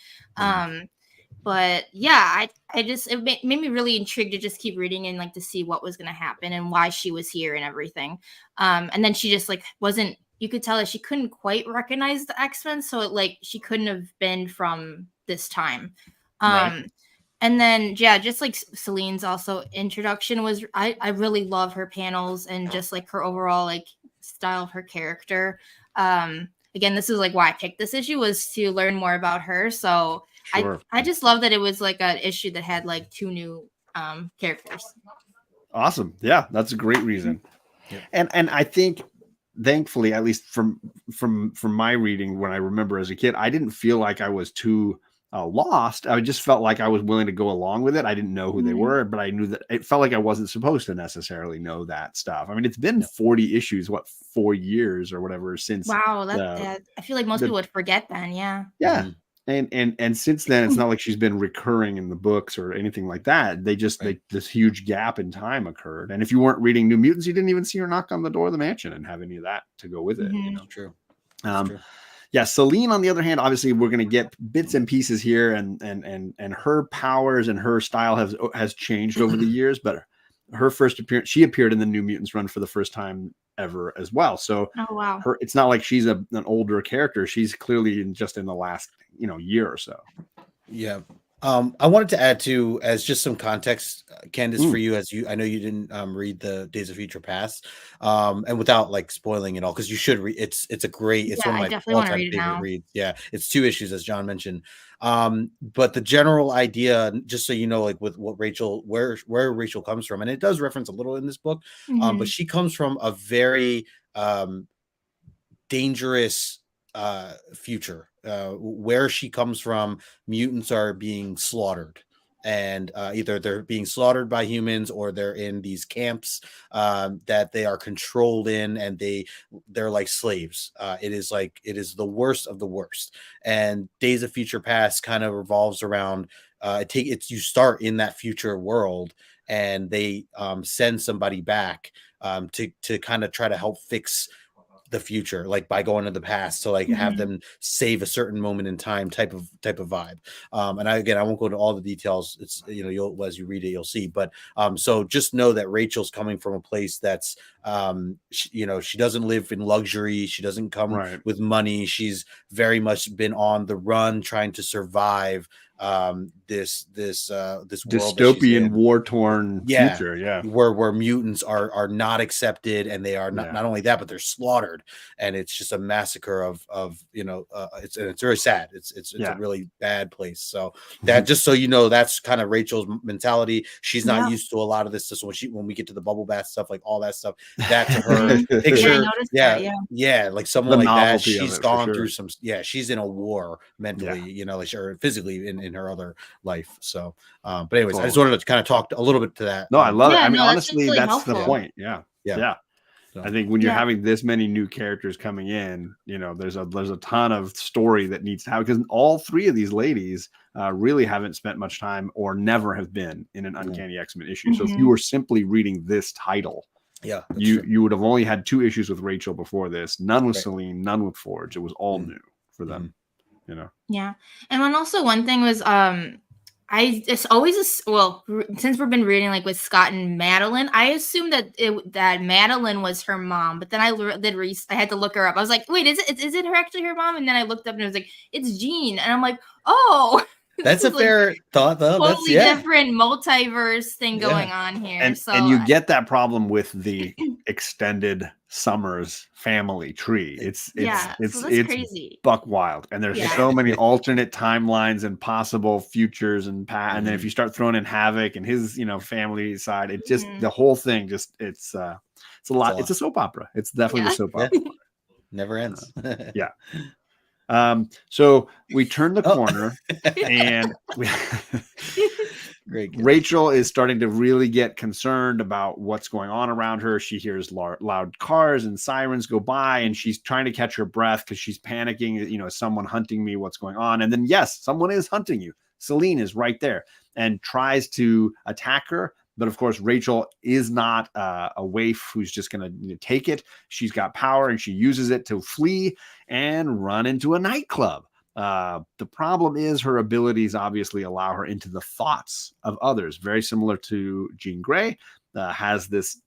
But yeah, it made me really intrigued to just keep reading and like to see what was going to happen and why she was here and everything. And then she just like wasn't. You could tell that she couldn't quite recognize the X-Men, so she couldn't have been from this time. And then just like Celine's also introduction was, I really love her panels and just like her overall like style of her character. Again, this is like why I picked this issue, was to learn more about her. So Sure. I just love that it was like an issue that had like 2 new characters. Awesome. Yeah, that's a great reason. Yeah. And I think, thankfully, at least from my reading, when I remember as a kid, I didn't feel like I was too lost. I just felt like I was willing to go along with it. I didn't know who they were, but I knew that it felt like I wasn't supposed to necessarily know that stuff. I mean, it's been 40 issues, 4 years or whatever since. Wow, I feel like most people would forget then. Yeah. Yeah. And since then, it's not like she's been recurring in the books or anything like that. They just this huge gap in time occurred. And if you weren't reading New Mutants, you didn't even see her knock on the door of the mansion and have any of that to go with it. You know? True. Yeah, Selene, on the other hand, obviously we're going to get bits and pieces here, and her powers and her style has changed over the years. But her first appearance, she appeared in the New Mutants run for the first time ever as well. So it's not like she's an older character. She's clearly just in the last year or so. Yeah. I wanted to add to, as just some context, Candis, for you, I know you didn't read the Days of Future Past, and without like spoiling it all, because you should read. It's one of my all-time favorite reads. Yeah, it's 2 issues, as John mentioned. But the general idea, just so you know, like with what where Rachel comes from, and it does reference a little in this book, but she comes from a very dangerous future. Where she comes from, mutants are being slaughtered, and either they're being slaughtered by humans or they're in these camps that they are controlled in, and they're like slaves. It is the worst of the worst. And Days of Future Past kind of revolves around you start in that future world, and they send somebody back to kind of try to help fix the future, like by going to the past to like have them save a certain moment in time type of vibe. And I won't go into all the details. It's you'll, as you read it, you'll see. But so just know that Rachel's coming from a place that's she doesn't live in luxury. She doesn't come with money. She's very much been on the run, trying to survive this dystopian, war-torn future, where mutants are not accepted, and they are not only that, but they're slaughtered, and it's just a massacre of it's very sad. It's a really bad place. So that, just so you know, that's kind of Rachel's mentality. She's not used to a lot of this. So when we get to the bubble bath stuff, like all that stuff, that to her picture, like someone like that, she's gone through some. Yeah, she's in a war mentally, or physically in her other life. So but anyways, I just wanted to kind of talk a little bit to that. No, I love it. I mean, honestly, that's helpful. The point. Yeah. So, I think when you're having this many new characters coming in, there's a ton of story that needs to happen, because all 3 of these ladies really haven't spent much time or never have been in an Uncanny X-Men issue. So if you were simply reading this title, you would have only had 2 issues with Rachel before this, none with Selene, none with Forge. It was all new for them. Yeah. And then also one thing was since we've been reading like with Scott and Madeline, I assumed that Madeline was her mom, but then I had to look her up. I was like, wait, is it actually her mom? And then I looked up and it was like, it's Jean, and I'm like, oh, that's a fair thought, though. Totally different multiverse thing going on here. And you get that problem with the extended Summers family tree. It's crazy, buck wild, and there's so many alternate timelines and possible futures and and then if you start throwing in Havoc and his family side, it just the whole thing it's a lot. It's a soap opera. It's definitely a soap opera. Never ends. So we turn the corner and Rachel is starting to really get concerned about what's going on around her. She hears loud cars and sirens go by, and she's trying to catch her breath because she's panicking. Is someone hunting me? What's going on? And then, yes, someone is hunting you. Selene is right there and tries to attack her. But of course, Rachel is not a waif who's just going to take it. She's got power, and she uses it to flee and run into a nightclub. The problem is her abilities obviously allow her into the thoughts of others. Very similar to Jean Grey, has this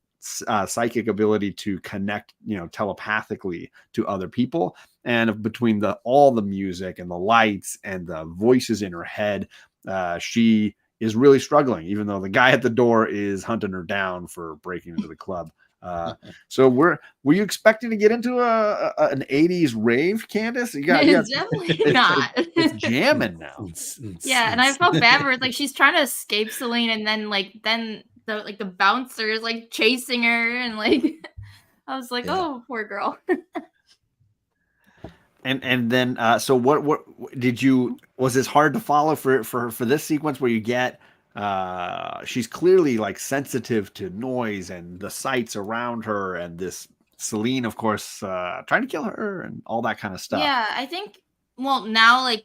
psychic ability to connect, telepathically to other people. And between all the music and the lights and the voices in her head, she is really struggling, even though the guy at the door is hunting her down for breaking into the club. So were you expecting to get into an 80s rave, Candis? It's definitely not. It's jamming now. Yeah, and I felt bad for her. Like she's trying to escape Celine, and then the bouncer is like chasing her, and like I was like, oh, poor girl. And then so what did you, was this hard to follow for this sequence where you get she's clearly like sensitive to noise and the sights around her, and this Celine, of course, trying to kill her and all that kind of stuff. Yeah, I think now like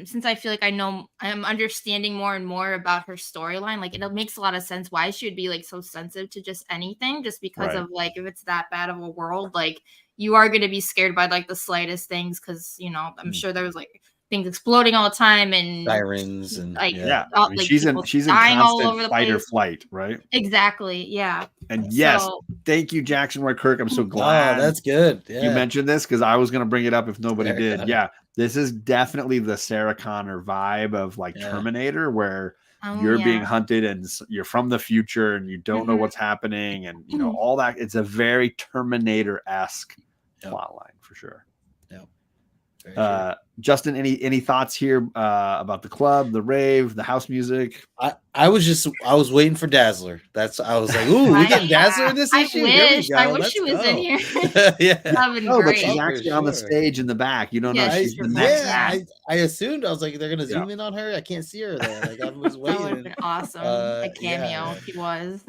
since I feel like I'm understanding more and more about her storyline, like it makes a lot of sense why she would be like so sensitive to just anything, just because of like if it's that bad of a world, like you are going to be scared by like the slightest things, because I'm sure there was like things exploding all the time and sirens and like I mean, she's in constant fight or flight, right? Exactly. Yeah. And yes, thank you, Jackson Roy Kirk. I'm so glad that's good. You mentioned this, because I was going to bring it up if nobody did. Yeah, this is definitely the Sarah Connor vibe of like Terminator, where you're being hunted and you're from the future and you don't know what's happening, and all that. It's a very Terminator-esque plot line for sure. Justin, any thoughts here about the club, the rave, the house music? I was waiting for Dazzler. I was like, ooh, we get Dazzler in this issue. I wish she was in here. That would be great. But she's actually on the stage in the back. You don't know she's the next. I assued. I was like, they're gonna zoom in on her. I can't see her there. Like I was waiting. That would have been awesome. A cameo if he was.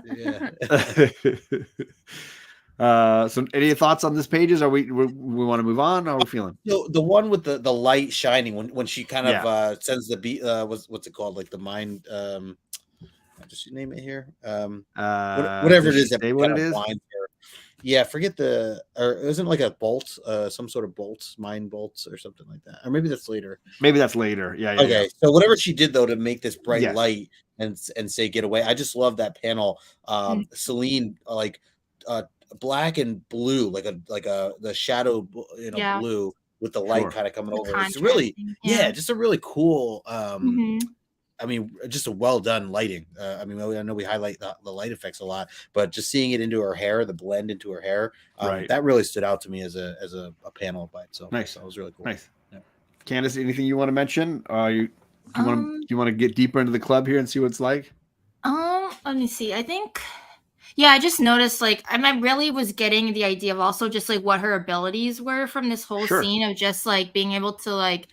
So any thoughts on this pages? Are we want to move on? How are we feeling? The one with the light shining when she kind of sends the beat, what's it called, like the mind, just name it here, whatever it is that what it is. Forget or isn't like a bolt, some sort of bolts, mind bolts or something like that, or maybe that's later. Okay, so whatever she did though to make this bright light and say get away, I just love that panel. Celine like black and blue, like the shadow, blue with the light kind of coming over. It's really, just a really cool. I mean, just a well done lighting. I mean, I know we highlight the light effects a lot, but just seeing it into her hair, the blend into her hair, that really stood out to me as a panel by itself. Nice, so it was really cool. Nice. Yeah. Candis, anything you want to mention? You want to get deeper into the club here and see what it's like? Let me see. I think. Yeah, I just noticed, like, I really was getting the idea of also just, like, what her abilities were from this whole scene of just, like, being able to, like,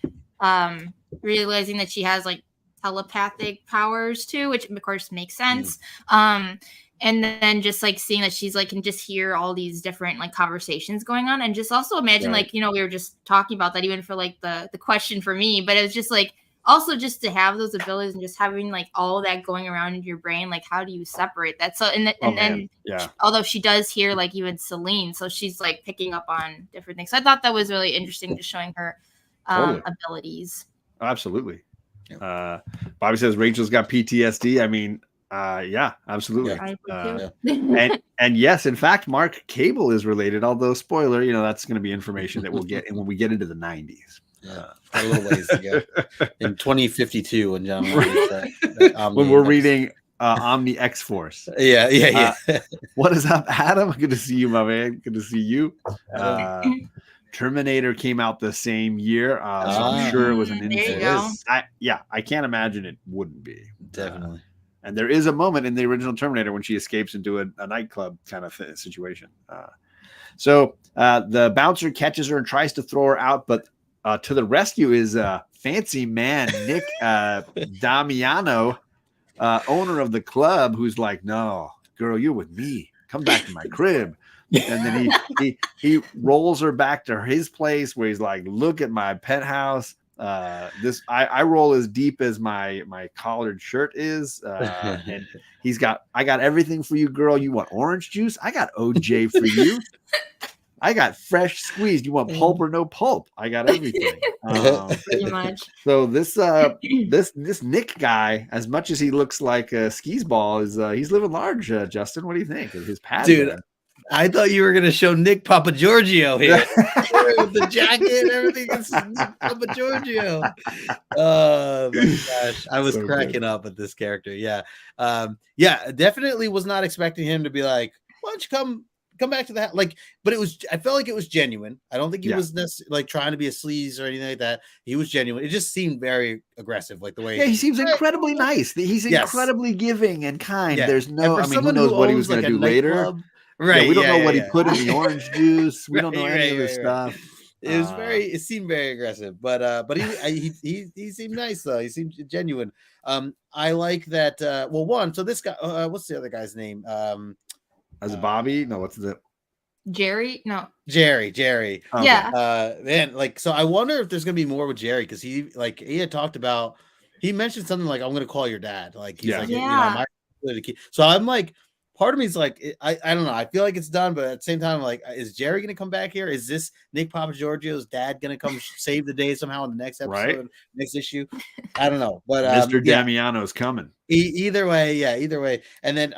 realizing that she has, like, telepathic powers, too, which, of course, makes sense. And then just, like, seeing that she's, like, can just hear all these different, like, conversations going on. And just also imagine, like, we were just talking about that even for, like, the question for me. But it was just, like, also just to have those abilities and just having like all that going around in your brain, like how do you separate that? So and although she does hear like even Celine, so she's like picking up on different things. So I thought that was really interesting, just showing her abilities. Absolutely. Bobby says Rachel's got PTSD. I mean, absolutely. And yes, in fact, Mark Cable is related, although spoiler, that's going to be information that we'll get when we get into the 90s. A little ways to go. In 2052, when John when we're reading Omni X-Force. What is up, Adam? Good to see you, my man. Good to see you. Terminator came out the same year, so I'm sure it was an influence. I can't imagine it wouldn't be. Definitely. And there is a moment in the original Terminator when she escapes into a nightclub kind of situation. So the bouncer catches her and tries to throw her out, but to the rescue is fancy man Nick Damiano, owner of the club, who's like, "No, girl, you're with me. Come back to my crib." And then he rolls her back to his place where he's like, "Look at my penthouse. I roll as deep as my collared shirt is." And I got everything for you, girl. You want orange juice? I got OJ for you. I got fresh squeezed. You want pulp or no pulp? I got everything. Pretty much. So this Nick guy, as much as he looks like a skis ball, is he's living large. Justin, what do you think? His pad, dude. I thought you were going to show Nick Papa Giorgio here with the jacket and everything. It's Nick Papa Giorgio. Oh my gosh, I was cracking up at this character. Definitely was not expecting him to be like, why don't you come back to that? Like, but I felt like it was genuine. I don't think he was necessarily like trying to be a sleaze or anything like that. He was genuine. It just seemed very aggressive, like the way. Yeah, he seems incredibly nice. He's incredibly giving and kind. Yeah. There's no, I mean, who knows what he was going to do later? Right. Yeah, we don't know what he put in the orange juice. We don't know any of this stuff. It was it seemed very aggressive, but he seemed nice though. He seemed genuine. I like that. Well, one. So this guy, what's the other guy's name? Is it Bobby? No, what's the Jerry? No, Jerry. Okay. Yeah. Man, like, so I wonder if there's gonna be more with Jerry because he had talked about. He mentioned something like, "I'm gonna call your dad." Like he's like, so I'm like. Part of me is like, I don't know. I feel like it's done, but at the same time, like, is Jerry going to come back here? Is this Nick Papagiorgio's dad going to come save the day somehow in the next episode, next issue? I don't know. But Mr. Damiano's coming. Either way. And then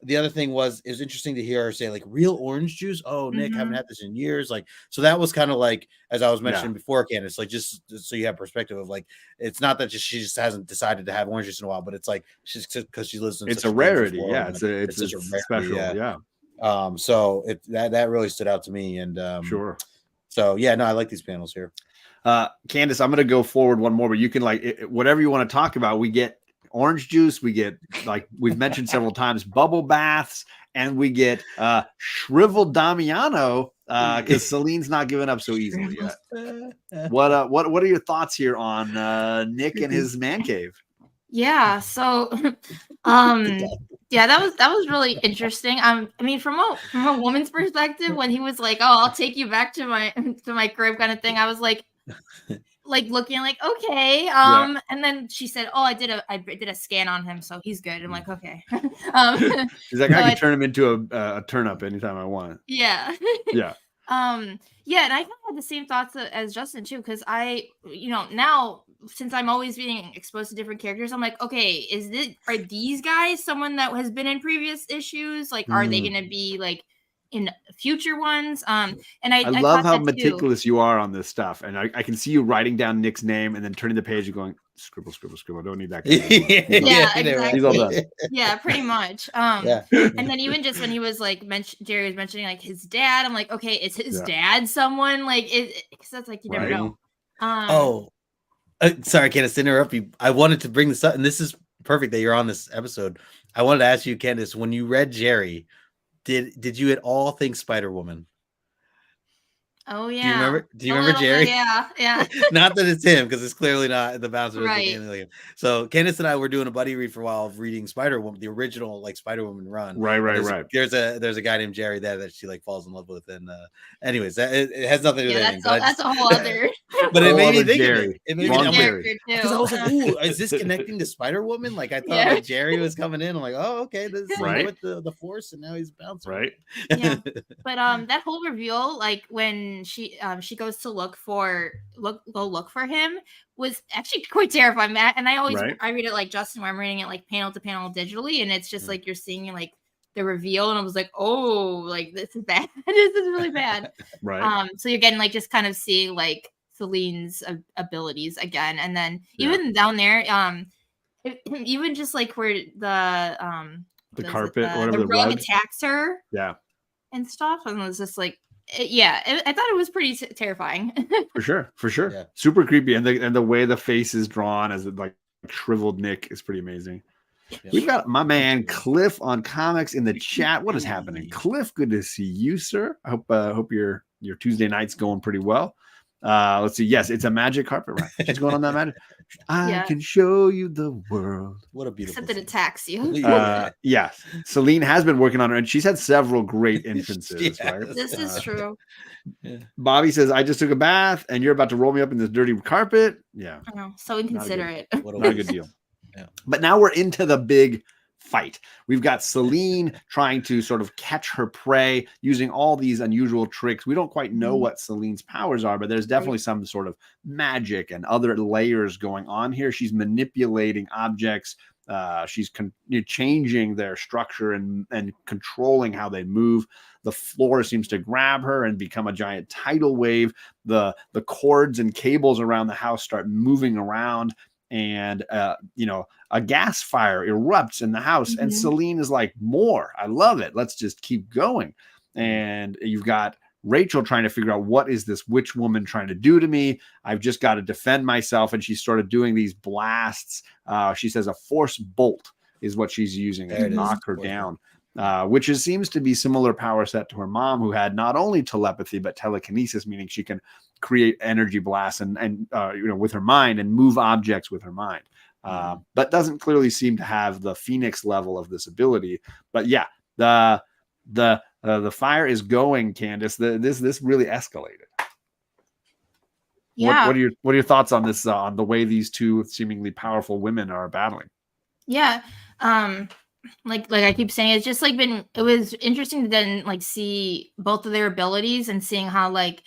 the other thing was, it was interesting to hear her say like real orange juice. Oh, Nick, haven't had this in years. Like, so that was kind of like, as I was mentioning before, Candis, like just so you have perspective of like, it's not that she just hasn't decided to have orange juice in a while, but it's like she's because she lives in it's a rarity. Yeah, it's such a rarity, special. Yeah. So that really stood out to me. And sure. So yeah, no, I like these panels here. Candis, I'm going to go forward one more, but you can whatever you want to talk about. We get orange juice, we get, like we've mentioned several times, bubble baths, and we get shriveled Damiano because Celine's not giving up so easily yet. What are your thoughts here on Nick and his man cave? Yeah, so yeah, that was really interesting. I mean, from a woman's perspective, when he was like, "Oh, I'll take you back to my crib," kind of thing, I was like looking like, okay. And then she said, "Oh, I did a scan on him, so he's good." I'm like, okay. She's like, I can turn him into a turnip anytime I want. Yeah. Yeah. Yeah, and I kind of had the same thoughts as Justin too, because now since I'm always being exposed to different characters, I'm like, okay, are these guys someone that has been in previous issues? Like, are they going to be like in future ones? And I love how meticulous you are on this stuff, and I can see you writing down Nick's name and then turning the page and going scribble. I don't need that. Yeah, exactly. He's all done. Yeah, pretty much. And then even just when he was like Jerry was mentioning like his dad, I'm like, okay, is his dad someone like? Because that's like you never know. Sorry, Candis, to interrupt you. I wanted to bring this up, and this is perfect that you're on this episode. I wanted to ask you, Candis, when you read Jerry, did you at all think Spider-Woman? Oh yeah. Do you remember Jerry? Yeah. Not that it's him, because it's clearly not the bouncer. Right. Like so Candis and I were doing a buddy read for a while of reading Spider-Woman, the original like Spider-Woman run. Right. There's a guy named Jerry there that she like falls in love with, and anyways, it has nothing to do with anything. That's a whole other. But it made me think Jerry. of it. It made me because I was like, "Ooh, is this connecting to Spider-Woman?" Like I thought like Jerry was coming in. I'm like, "Oh, okay, this is with the Force, and now he's bouncing." Right. Yeah. But that whole reveal, like when she goes to look for him, was actually quite terrifying. And I always I read it like Justin, where I'm reading it like panel to panel digitally, and it's just like you're seeing like the reveal, and I was like, oh, like this is bad. This is really bad. Right. So you're getting like just kind of seeing like Celine's abilities again, and then even down there, even just like where the carpet, whatever the rug attacks her, and stuff, and it was just like. I thought it was pretty terrifying. For sure. Yeah. Super creepy, and the way the face is drawn as like shriveled Nick is pretty amazing. We've got my man Cliff on comics in the chat. What is happening, Cliff? Good to see you, sir. I hope your Tuesday night's going pretty well. Let's see. Yes, it's a magic carpet ride. She's going on that magic. I can show you the world. What a beautiful. Except that it attacks you. Yes, Celine has been working on her, and she's had several great entrances. Right? This is true. Bobby says, "I just took a bath, and you're about to roll me up in this dirty carpet." Yeah, I know. So inconsiderate. Not a good deal. But now we're into the big fight. We've got Celine trying to sort of catch her prey using all these unusual tricks. We don't quite know what Celine's powers are, but there's definitely some sort of magic and other layers going on here. She's manipulating objects. She's changing their structure and controlling how they move. The floor seems to grab her and become a giant tidal wave. The cords and cables around the house start moving around. and a gas fire erupts in the house, and Selene is like, more, I love it, let's just keep going. And you've got Rachel trying to figure out, what is this witch woman trying to do to me? I've just got to defend myself. And she started doing these blasts. She says a force bolt is what she's using to knock her down, which seems to be similar power set to her mom, who had not only telepathy, but telekinesis, meaning she can create energy blasts and with her mind and move objects with her mind. But doesn't clearly seem to have the Phoenix level of this ability. But yeah, the fire is going, Candis. This really escalated. Yeah. What are your thoughts on this? On the way these two seemingly powerful women are battling? Yeah. Like I keep saying, it's just like it was interesting to then like see both of their abilities and seeing how like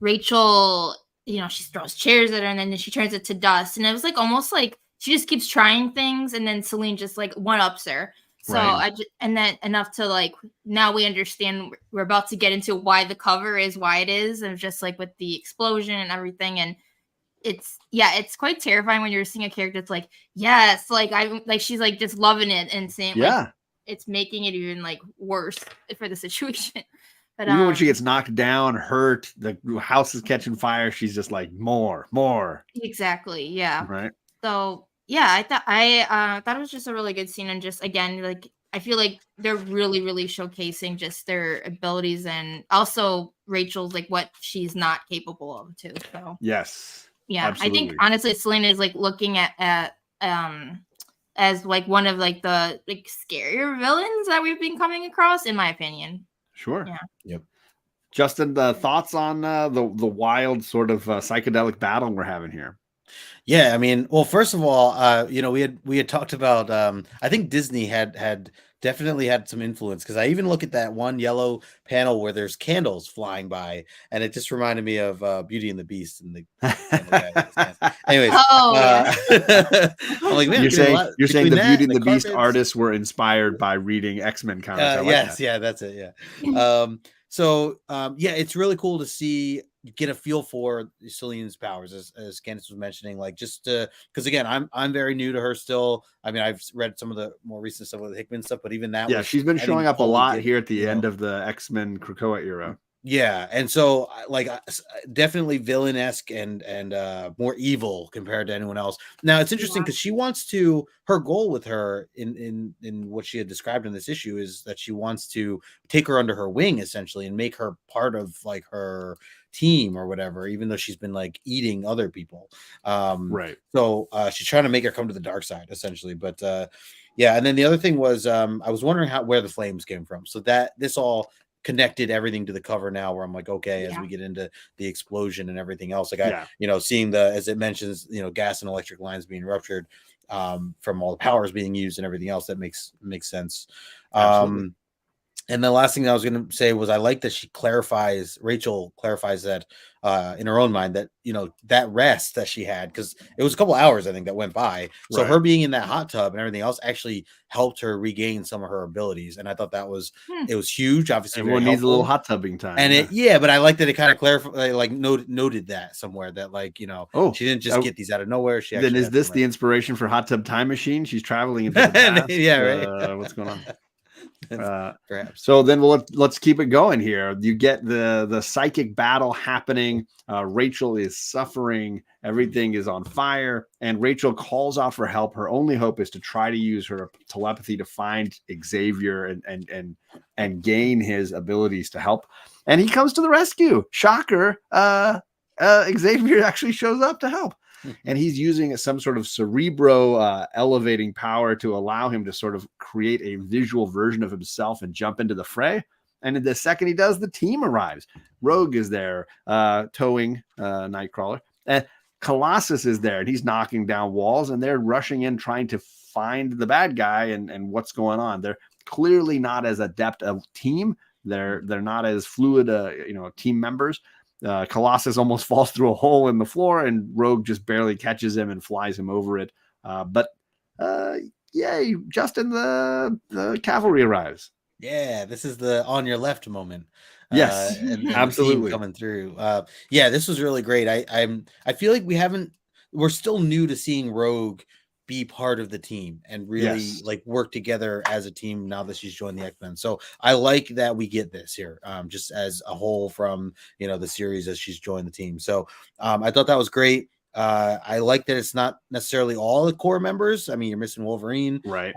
Rachel, she throws chairs at her and then she turns it to dust, and it was like almost like she just keeps trying things, and then Selene just like one-ups her. So and then enough to like, now we understand, we're about to get into why the cover is why it is, and just like with the explosion and everything. And it's quite terrifying when you're seeing a character that's like, yes, like she's like just loving it and saying like, it's making it even like worse for the situation. But even when she gets knocked down, hurt, the house is catching fire, she's just like, more. Exactly. Yeah. Right. So yeah, I thought it was just a really good scene, and just again, like I feel like they're really, really showcasing just their abilities, and also Rachel's like what she's not capable of too. So yes, yeah, absolutely. I think honestly, Selena is like looking at as like one of like the like scarier villains that we've been coming across, in my opinion. Sure. Yeah. Yep. Justin, the thoughts on the wild sort of psychedelic battle we're having here? Yeah, I mean, well, first of all, we had talked about I think Disney had definitely had some influence, because I even look at that one yellow panel where there's candles flying by, and it just reminded me of Beauty and the Beast and the anyways. I'm like, man, you're saying the Beauty and the Beast artists were inspired by reading X-Men comics. Yes, yeah, that's it. Yeah. So it's really cool to get a feel for Selene's powers, as Candis was mentioning, like just because again, I'm very new to her still. I mean, I've read some of the more recent stuff with the Hickman stuff, but even that, she's been showing up a lot here at the end of the X-Men Krakoa era. Yeah, and so like definitely villain-esque and more evil compared to anyone else. Now it's interesting because she wants to, her goal with her in what she had described in this issue is that she wants to take her under her wing essentially and make her part of like her team or whatever, even though she's been like eating other people. Right. So she's trying to make her come to the dark side essentially. But and then the other thing was I was wondering where the flames came from. So that this all connected everything to the cover now, where I'm like, okay, as we get into the explosion and everything else, like seeing as it mentions, gas and electric lines being ruptured from all the powers being used and everything else, that makes sense. And the last thing I was going to say was I like that Rachel clarifies that in her own mind that, that rest that she had, because it was a couple hours, I think, that went by. So her being in that hot tub and everything else actually helped her regain some of her abilities. And I thought that was, it was huge. Obviously, everyone needs a little hot tubbing time. And but I like that it kind of clarified, like noted that somewhere that like, she didn't just get these out of nowhere. She then is this the inspiration for Hot Tub Time Machine? She's traveling into the past. Right. What's going on? Perhaps. So then let's keep it going here. You get the psychic battle happening. Rachel is suffering. Everything is on fire, and Rachel calls out for help. Her only hope is to try to use her telepathy to find Xavier and gain his abilities to help. And he comes to the rescue. Shocker! Xavier actually shows up to help. And he's using some sort of cerebro elevating power to allow him to sort of create a visual version of himself and jump into the fray. And the second he does, the team arrives. Rogue is there, towing Nightcrawler. Colossus is there, and he's knocking down walls, and they're rushing in trying to find the bad guy and what's going on. They're clearly not as adept a team. They're not as fluid, team members. Colossus almost falls through a hole in the floor, and Rogue just barely catches him and flies him over it. Yay, Justin, the cavalry arrives. Yeah, this is the on your left moment. Yes, and absolutely coming through. This was really great. I feel like we haven't we're still new to seeing Rogue be part of the team and really like work together as a team now that she's joined the X-Men. So I like that we get this here, just as a whole from, you know, the series as she's joined the team. So I thought that was great. I like that it's not necessarily all the core members. I mean, you're missing Wolverine, right?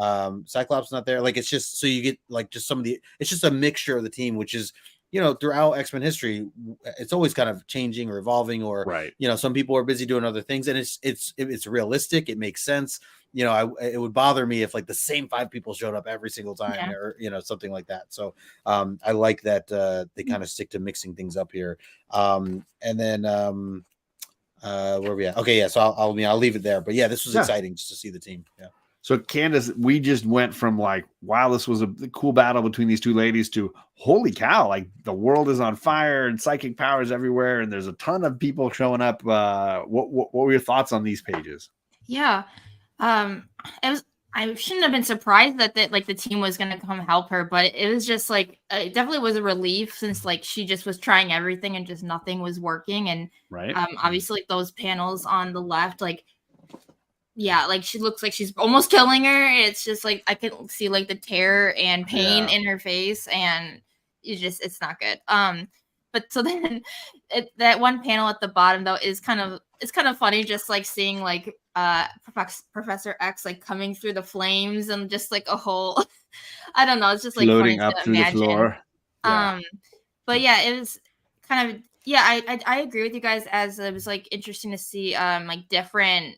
Cyclops not there. Like, it's just so you get like just some of the. It's just a mixture of the team, which is, you know, throughout X-Men history, it's always kind of changing or evolving, or you know, some people are busy doing other things, and it's realistic. It makes sense. You know, it would bother me if like the same 5 people showed up every single time, or you know, something like that. So I like that they kind of stick to mixing things up here. And then where are we at? Okay, yeah. So I'll leave it there. But yeah, this was exciting just to see the team. Yeah. So Candis, we just went from like, wow, this was a cool battle between these 2 ladies to holy cow, like the world is on fire and psychic powers everywhere, and there's a ton of people showing up. What were your thoughts on these pages? Yeah, I shouldn't have been surprised that like the team was gonna come help her, but it was just like it definitely was a relief, since like she just was trying everything and just nothing was working. And obviously like, those panels on the left, like. Yeah, like she looks like she's almost killing her. It's just like I can see like the terror and pain in her face, and it's not good. But so then that one panel at the bottom though is kind of funny, just like seeing like Professor X like coming through the flames and just like a whole I don't know, it's just like floating up through the floor. But yeah, it was kind of I agree with you guys, as it was like interesting to see like different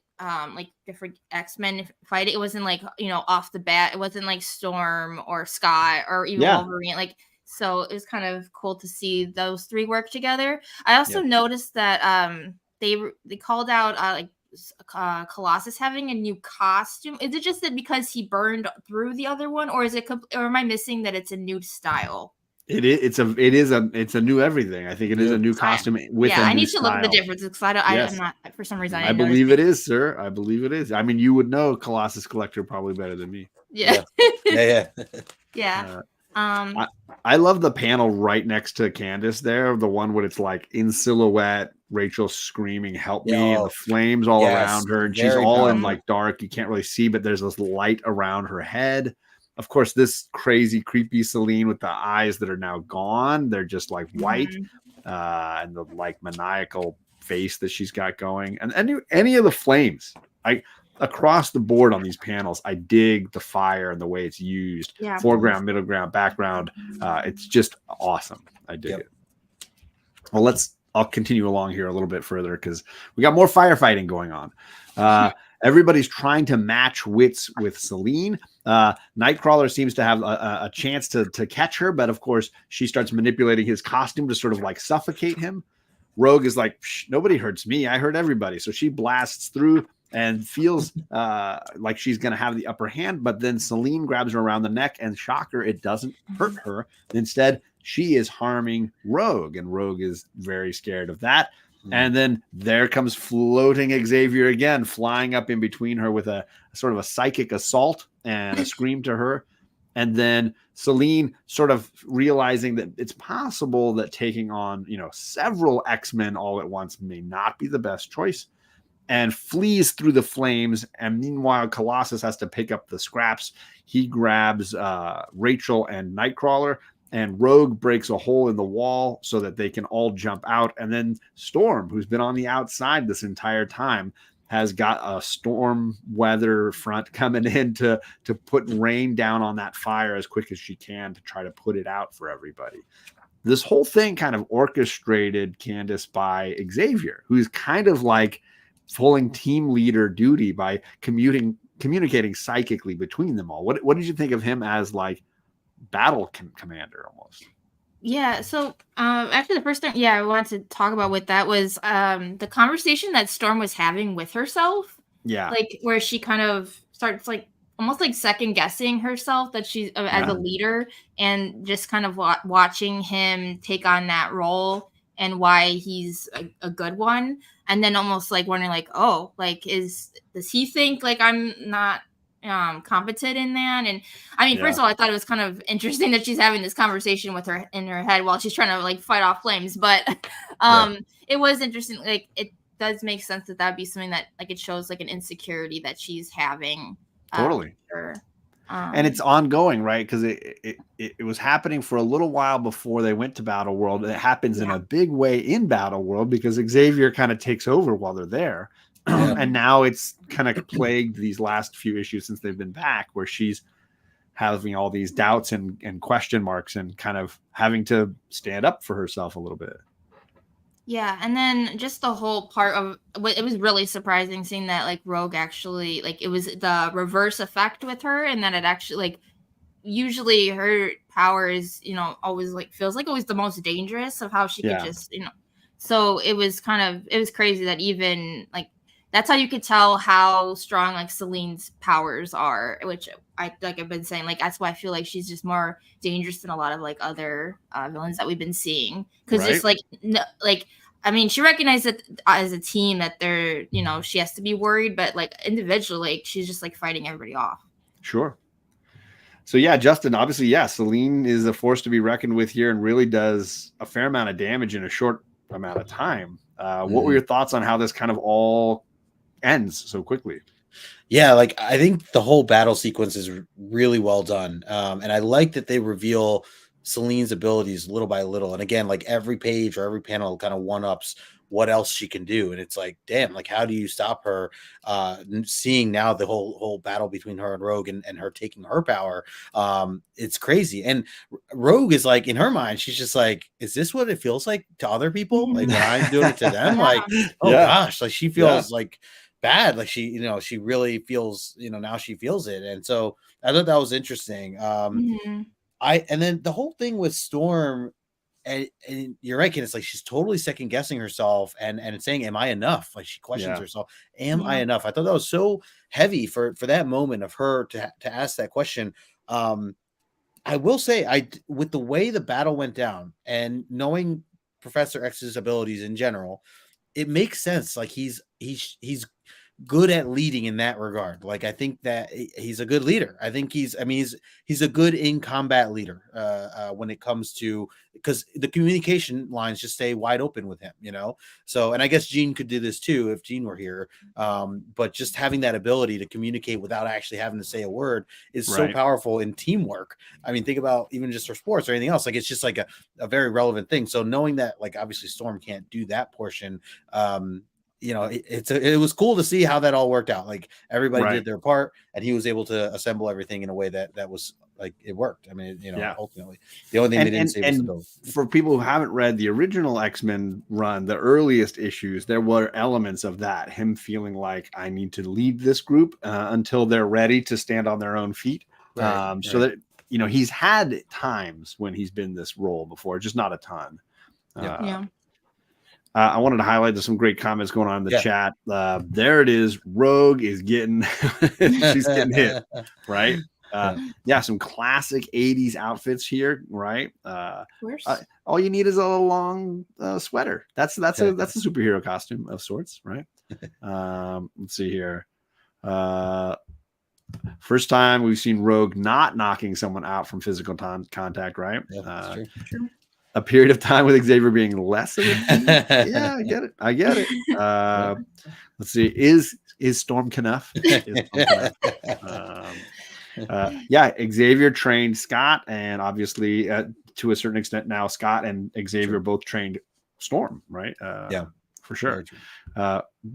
X-Men fight. It wasn't like, you know, off the bat, it wasn't like Storm or Scott or even Wolverine, like, so it was kind of cool to see those 3 work together. I also noticed that they called out Colossus having a new costume. Is it just that because he burned through the other one, or is it or am I missing that it's a new style? It's a new everything. I think it is a new costume with I need to look at the differences, because I'm not, for some reason I believe it is, sir. I believe it is. I mean, you would know Colossus Collector probably better than me. Yeah. I love the panel right next to Candis there, the one where it's like in silhouette, Rachel screaming, help me, and the flames all around her, and she's all in like dark, you can't really see, but there's this light around her head. Of course, this crazy, creepy Selene with the eyes that are now gone. They're just like white, and the like maniacal face that she's got going. And any of the flames, across the board on these panels, I dig the fire and the way it's used. Foreground, middle ground, background. It's just awesome. I dig it. Well, I'll continue along here a little bit further, because we got more firefighting going on. Everybody's trying to match wits with Selene. Nightcrawler seems to have a chance to catch her, but of course she starts manipulating his costume to sort of like suffocate him. Rogue is like, nobody hurts me, I hurt everybody. So she blasts through and feels like she's going to have the upper hand, but then Selene grabs her around the neck, and shocker, it doesn't hurt her. Instead, she is harming Rogue, and Rogue is very scared of that. And then there comes floating Xavier again, flying up in between her with a sort of a psychic assault and a scream to her. And then Selene sort of realizing that it's possible that taking on, you know, several X-Men all at once may not be the best choice, and flees through the flames. And meanwhile, Colossus has to pick up the scraps. He grabs Rachel and Nightcrawler, and Rogue breaks a hole in the wall so that they can all jump out. And then Storm, who's been on the outside this entire time, has got a storm weather front coming in to put rain down on that fire as quick as she can to try to put it out for everybody. This whole thing kind of orchestrated, Candis, by Xavier, who's kind of like pulling team leader duty by communicating psychically between them all. What did you think of him as like battle commander almost? So actually the first thing I wanted to talk about with that was the conversation that Storm was having with herself, like where she kind of starts like almost like second guessing herself that she's as a leader, and just kind of watching him take on that role and why he's a good one, and then almost like wondering like, oh, like does he think like I'm not competent in that? And I mean, first of all, I thought it was kind of interesting that she's having this conversation with her in her head while she's trying to like fight off flames, but it was interesting. Like does make sense that that'd be something that like it shows like an insecurity that she's having. Totally. And it's ongoing, right? Because it was happening for a little while before they went to Battle World. It happens in a big way in Battle World because Xavier kind of takes over while they're there. And now it's kind of plagued these last few issues since they've been back, where she's having all these doubts and question marks and kind of having to stand up for herself a little bit. Yeah, and then just the whole part of it was really surprising seeing that like Rogue actually like it was the reverse effect with her, and that it actually like usually her power is always like feels like always the most dangerous of how she could just so it was crazy that even like that's how you could tell how strong like Celine's powers are, which I've been saying, like that's why I feel like she's just more dangerous than a lot of like other villains that we've been seeing, because just like I mean, she recognized that as a team that they're she has to be worried, but like individually, like, she's just like fighting everybody off. Sure. So yeah, Justin, obviously, Celine is a force to be reckoned with here and really does a fair amount of damage in a short amount of time. What were your thoughts on how this kind of all ends so quickly? Yeah, like I think the whole battle sequence is really well done. And I like that they reveal Celine's abilities little by little. And again, like every page or every panel kind of one-ups what else she can do. And it's like, damn, like how do you stop her? Seeing now the whole battle between her and Rogue and her taking her power. It's crazy. And Rogue is like, in her mind, she's just like, is this what it feels like to other people? Like when I'm doing it to them? Like, oh gosh, like she feels like bad. Like she, she really feels, now she feels it. And so I thought that was interesting. And then the whole thing with Storm, and you're right, Ken, it's like she's totally second guessing herself and saying, am I enough? Like she questions herself, am I enough? I thought that was so heavy for that moment of her to ask that question. I will say, with the way the battle went down and knowing Professor X's abilities in general, it makes sense. Like he's good at leading in that regard. Like I think that he's a good leader. I think he's a good in combat leader when it comes to, because the communication lines just stay wide open with him, so, and I guess Jean could do this too if Jean were here, but just having that ability to communicate without actually having to say a word is so powerful in teamwork. I mean, think about even just for sports or anything else, like it's just like a very relevant thing. So knowing that, like obviously Storm can't do that portion, it was cool to see how that all worked out. Like everybody did their part, and he was able to assemble everything in a way that was like it worked. I mean, ultimately, the only thing they didn't say was the build. For people who haven't read the original X-Men run, the earliest issues, there were elements of that. Him feeling like I need to lead this group until they're ready to stand on their own feet. So that he's had times when he's been this role before, just not a ton. I wanted to highlight there's some great comments going on in the chat. There it is. Rogue is getting, she's getting hit, right? Some classic 80s outfits here, right? All you need is a long sweater. That's a superhero costume of sorts, right? Let's see here. First time we've seen Rogue not knocking someone out from physical contact, right? Yeah, that's true. A period of time with Xavier being less of it. Yeah, I get it. Let's see. Is Storm Knuff? Xavier trained Scott, and obviously to a certain extent now Scott and Xavier both trained Storm, right? For sure.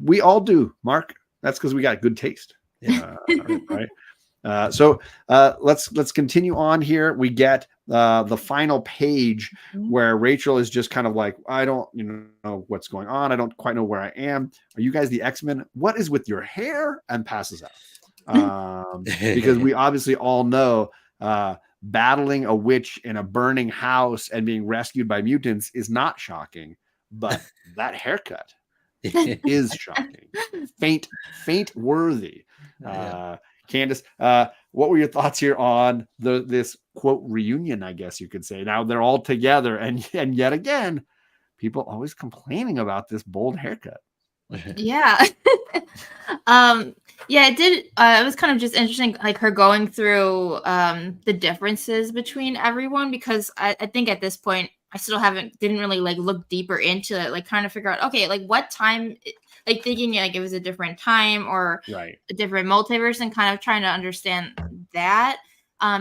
We all do, Mark. That's because we got good taste. Right. So let's continue on here. We get the final page where Rachel is just kind of like, I don't know what's going on. I don't quite know where I am. Are you guys the X-Men? What is with your hair? And passes out. Because we obviously all know battling a witch in a burning house and being rescued by mutants is not shocking, but that haircut is shocking. Faint worthy. Candis, what were your thoughts here on this quote reunion, I guess you could say? Now they're all together, and yet again, people always complaining about this bold haircut. Yeah. It did. It was kind of just interesting, like her going through the differences between everyone, because I think at this point I still didn't really like look deeper into it, like kind of figure out, okay, like what time, like thinking like it was a different time or a different multiverse and kind of trying to understand that.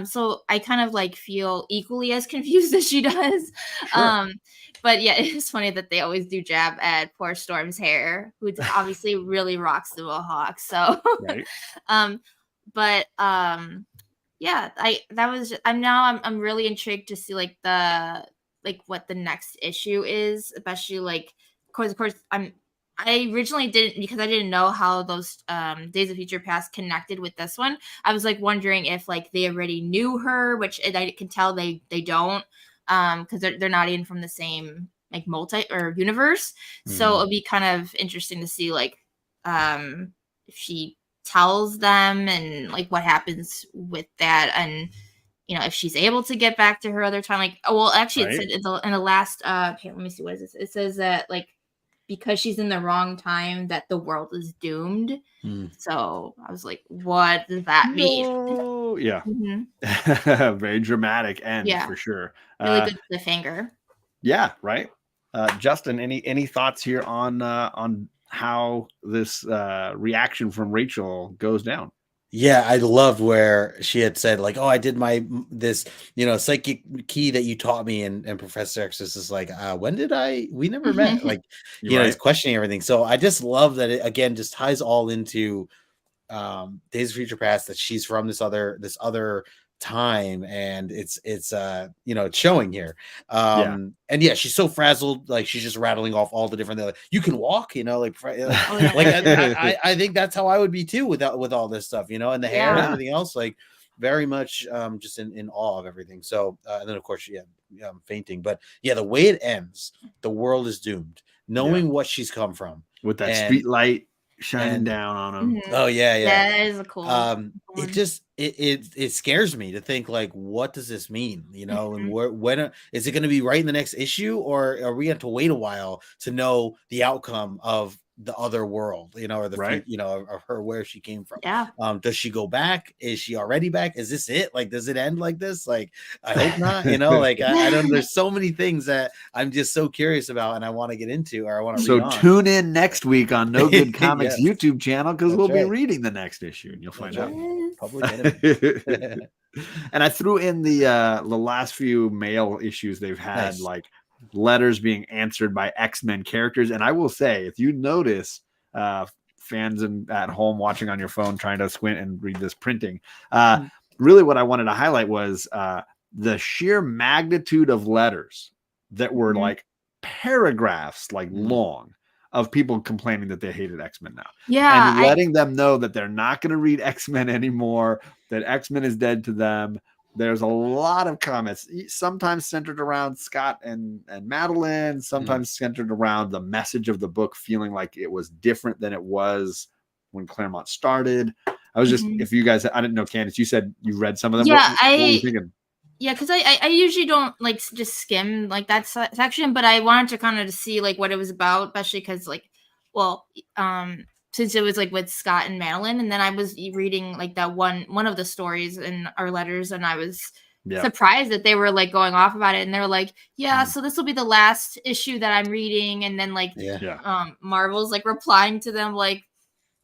So I kind of like feel equally as confused as she does. Sure. But yeah, it's funny that they always do jab at poor Storm's hair, who obviously really rocks the mohawk. So, yeah, I'm really intrigued to see like what the next issue is, especially like of course I originally didn't, because I didn't know how those Days of Future Past connected with this one. I was like wondering if like they already knew her, which I can tell they don't, because they're not even from the same like multi or universe. So it'll be kind of interesting to see like if she tells them and like what happens with that, and if she's able to get back to her other time. Like, well, actually, it said in the last let me see, what is this? It says that like because she's in the wrong time that the world is doomed. So I was like, what does that mean? Yeah. Very dramatic end for sure. Really good cliffhanger. Yeah, right. Justin, any thoughts here on how this reaction from Rachel goes down? Yeah, I loved where she had said like, "Oh, I did this psychic key that you taught me," and Professor X is like, "When did I? We never met." Like, he's questioning everything. So I just love that it again just ties all into Days of Future Past, that she's from this other time, and it's showing here. And yeah, she's so frazzled, like she's just rattling off all the different like, you can walk, like I think that's how I would be too with all this stuff, and the hair and everything else, like very much just in awe of everything. So and then of course I'm fainting, but yeah, the way it ends, the world is doomed, knowing what she's come from with that street light shining down on him. Oh yeah. That is a cool it just it scares me to think like, what does this mean, and when is it going to be right in the next issue, or are we going to wait a while to know the outcome of the other world, or the of her, where she came from? Does she go back? Is she already back? Is this it? Like, does it end like this? Like, I hope not. Like I don't. There's so many things that I'm just so curious about, and I want to get into, or I want to. So tune in next week on No Good Comics YouTube channel, because we'll be reading the next issue, and you'll find out. Public enemy. And I threw in the last few mail issues they've had, like letters being answered by X-Men characters. And I will say, if you notice, fans at home watching on your phone trying to squint and read this printing, really what I wanted to highlight was the sheer magnitude of letters that were like paragraphs like long of people complaining that they hated X-Men now. Yeah. And letting them know that they're not going to read X-Men anymore, that X-Men is dead to them. There's a lot of comments, sometimes centered around Scott and Madeline, sometimes centered around the message of the book, feeling like it was different than it was when Claremont started. I was just, if you guys, I didn't know, Candis, you said you read some of them. Yeah, what were you thinking? Yeah, because I usually don't like just skim like that section, but I wanted to kind of see like what it was about, especially because like, well, since it was like with Scott and Madeline, and then I was reading like that one of the stories in our letters, and I was surprised that they were like going off about it, and they were like, so this will be the last issue that I'm reading, and then like Marvel's like replying to them like,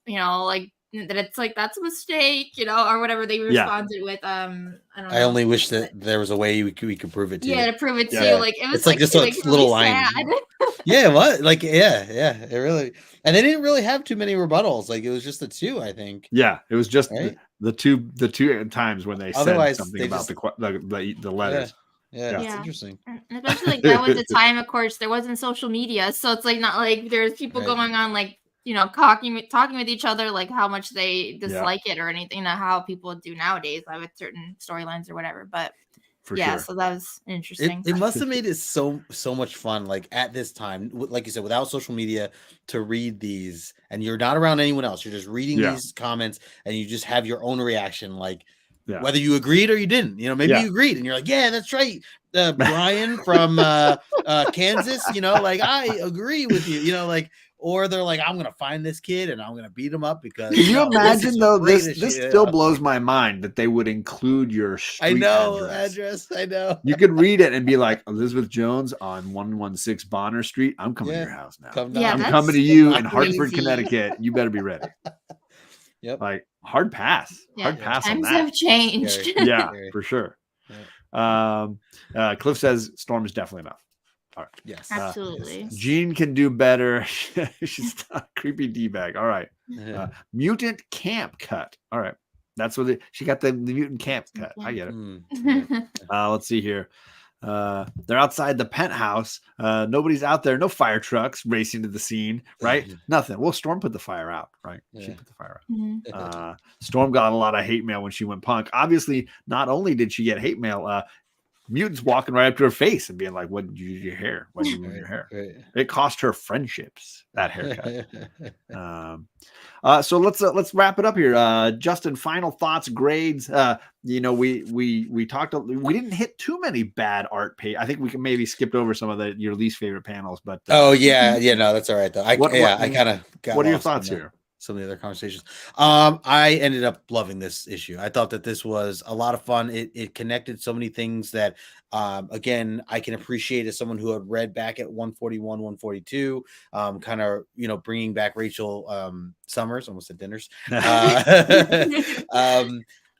like that it's like that's a mistake, or whatever they responded with. I don't know. I only wish that there was a way we could prove it to you. To prove it to you. Like it was like just a little line. What? Like it really. And they didn't really have too many rebuttals. Like it was just the two, I think. Yeah, it was just the two times when they said something about the letters. Yeah, it's interesting. And especially like that was the time, of course, there wasn't social media, so it's like not like there's people going on like talking with each other, like how much they dislike it or anything, how people do nowadays, like with certain storylines or whatever. But sure. So that was interesting. It must have made it so much fun, like at this time, like you said, without social media, to read these, and you're not around anyone else. You're just reading these comments, and you just have your own reaction, like whether you agreed or you didn't. Maybe you agreed, and you're like, yeah, that's right, Brian from Kansas. Like I agree with you. Like or they're like, I'm gonna find this kid and I'm gonna beat him up because. Can you imagine though? This still blows my mind that they would include your street address. I know. You could read it and be like, Elizabeth Jones on 116 Bonner Street. I'm coming to your house now. I'm coming to you in Hartford, Connecticut. You better be ready. Yep. Like hard pass. Hard pass on that. Times have changed. Yeah, for sure. Yeah. Cliff says Storm is definitely enough. All right. Yes. Absolutely. Jean can do better. She's not creepy D-bag. All right. Mutant camp cut. All right. That's what she got the mutant camp cut. I get it. Let's see here. They're outside the penthouse. Nobody's out there. No fire trucks racing to the scene, right? Nothing. Well, Storm put the fire out, right? She put the fire out. Storm got a lot of hate mail when she went punk. Obviously, not only did she get hate mail, mutants walking right up to her face and being like, "What did you do to your hair? Why did you move your hair?" It cost her friendships, that haircut. So let's wrap it up here. Justin, final thoughts, grades. We talked. We didn't hit too many bad art page. I think we can maybe skipped over some of your least favorite panels. But no, that's all right though. I kind of got. What are your thoughts here? Some of the other conversations. I ended up loving this issue. I thought that this was a lot of fun. It connected so many things that, again, I can appreciate as someone who had read back at 141, 142, kind of, bringing back Rachel Summers, almost at dinners.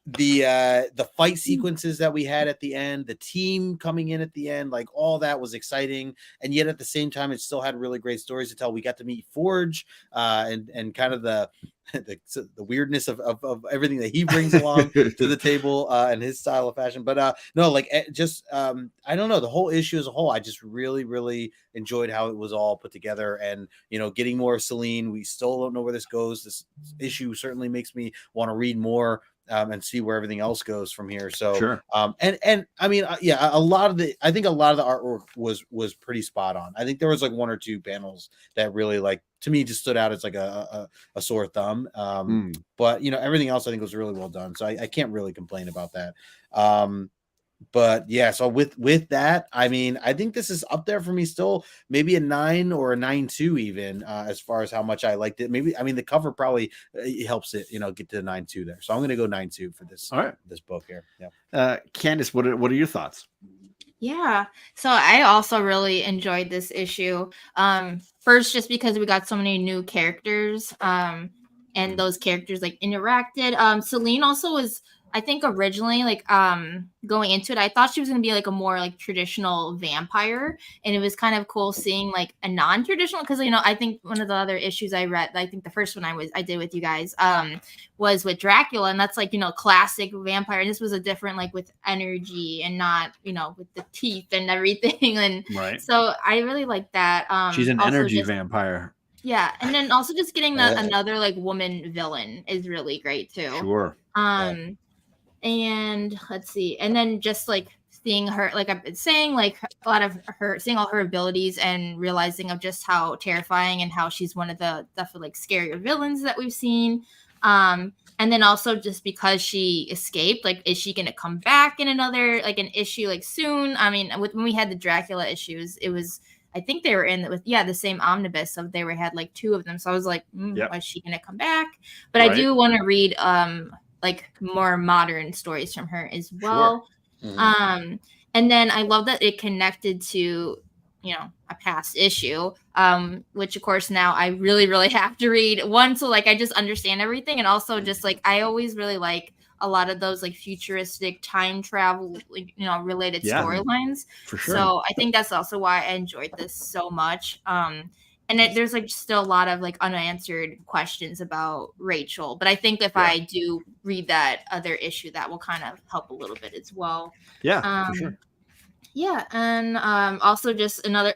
The fight sequences that we had at the end, the team coming in at the end, like all that was exciting. And yet at the same time, it still had really great stories to tell. We got to meet Forge and kind of the weirdness of everything that he brings along to the table and his style of fashion. But I don't know, the whole issue as a whole, I just really, really enjoyed how it was all put together and, getting more of Celine. We still don't know where this goes. This issue certainly makes me want to read more. And see where everything else goes from here. So, sure. And I mean, I think a lot of the artwork was pretty spot on. I think there was like one or two panels that really, like, to me, just stood out as like a sore thumb. But everything else I think was really well done. So I can't really complain about that. But yeah, so with that, I mean, I think this is up there for me still, maybe a 9 or a 9.2 even, as far as how much I liked it. Maybe, I mean, the cover probably helps it, get to the 9.2 there. So I'm going to go 9.2 for this. All right. This book here. Yeah. Candis, what are your thoughts? Yeah. So I also really enjoyed this issue. First, just because we got so many new characters, and those characters like interacted. Celine also was, I think, originally, like, going into it, I thought she was going to be like a more like traditional vampire, and it was kind of cool seeing like a non-traditional, because I think one of the other issues I read, I think the first one I did with you guys was with Dracula, and that's like classic vampire, and this was a different, like, with energy and not with the teeth and everything, and right. So I really like that. She's an energy vampire. Yeah, and then also just getting another like woman villain is really great too. Sure. And let's see, and then just like seeing her, like I've been saying, like a lot of her, seeing all her abilities and realizing of just how terrifying and how she's one of the definitely like scarier villains that we've seen. And then also just because she escaped, like, is she gonna come back in another, like, an issue like soon? I mean, when we had the Dracula issues, it was, I think they were in with the same omnibus, so they had like 2 of them. So I was like, is she gonna come back? But right. I do want to read like more modern stories from her as well. Sure. Mm-hmm. And then I love that it connected to a past issue, which of course now I really, really have to read one, so like I just understand everything, and also just like I always really like a lot of those like futuristic time travel, related storylines. For sure. So I think that's also why I enjoyed this so much. And there's like still a lot of like unanswered questions about Rachel, but I think if I do read that other issue, that will kind of help a little bit as well. Yeah, for sure. Yeah, and also just another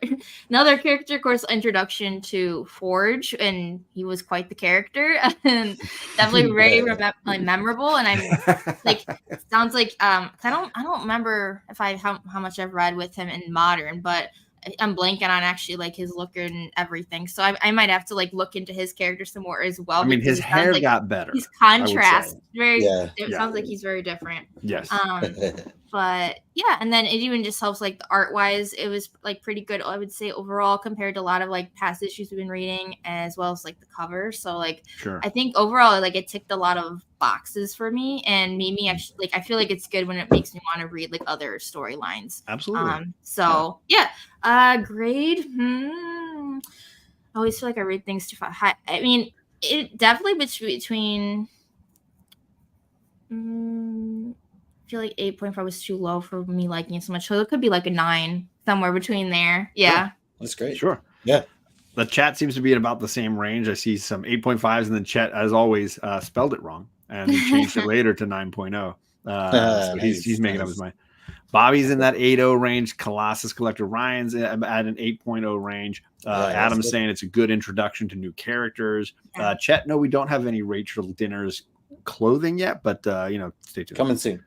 character, of course, introduction to Forge, and he was quite the character, and definitely very memorable. And I'm like, sounds like I don't remember if how much I've read with him in modern, but I'm blanking on actually like his look and everything. So I might have to like look into his character some more as well. I mean, his hair got better. He's contrast. It sounds like he's very different. Yes. But yeah, and then it even just helps like the art wise, it was like pretty good, I would say, overall compared to a lot of like past issues we've been reading, as well as like the cover. So like I think overall like it ticked a lot of boxes for me and made me actually like I feel like it's good when it makes me want to read like other storylines. Absolutely. So grade. I always feel like I read things too high. I mean, it definitely between I feel like 8.5 was too low for me liking it so much. So it could be like a 9, somewhere between there. Yeah. That's great. Sure. Yeah. The chat seems to be at about the same range. I see some 8.5s, and then Chet, as always, spelled it wrong and he changed it later to 9.0. So he's making up his mind. Bobby's in that 8.0 range. Colossus Collector Ryan's at an 8.0 range. Adam's saying it's a good introduction to new characters. Chet, no, we don't have any Rachel Dinner's clothing yet, but stay tuned. Coming soon.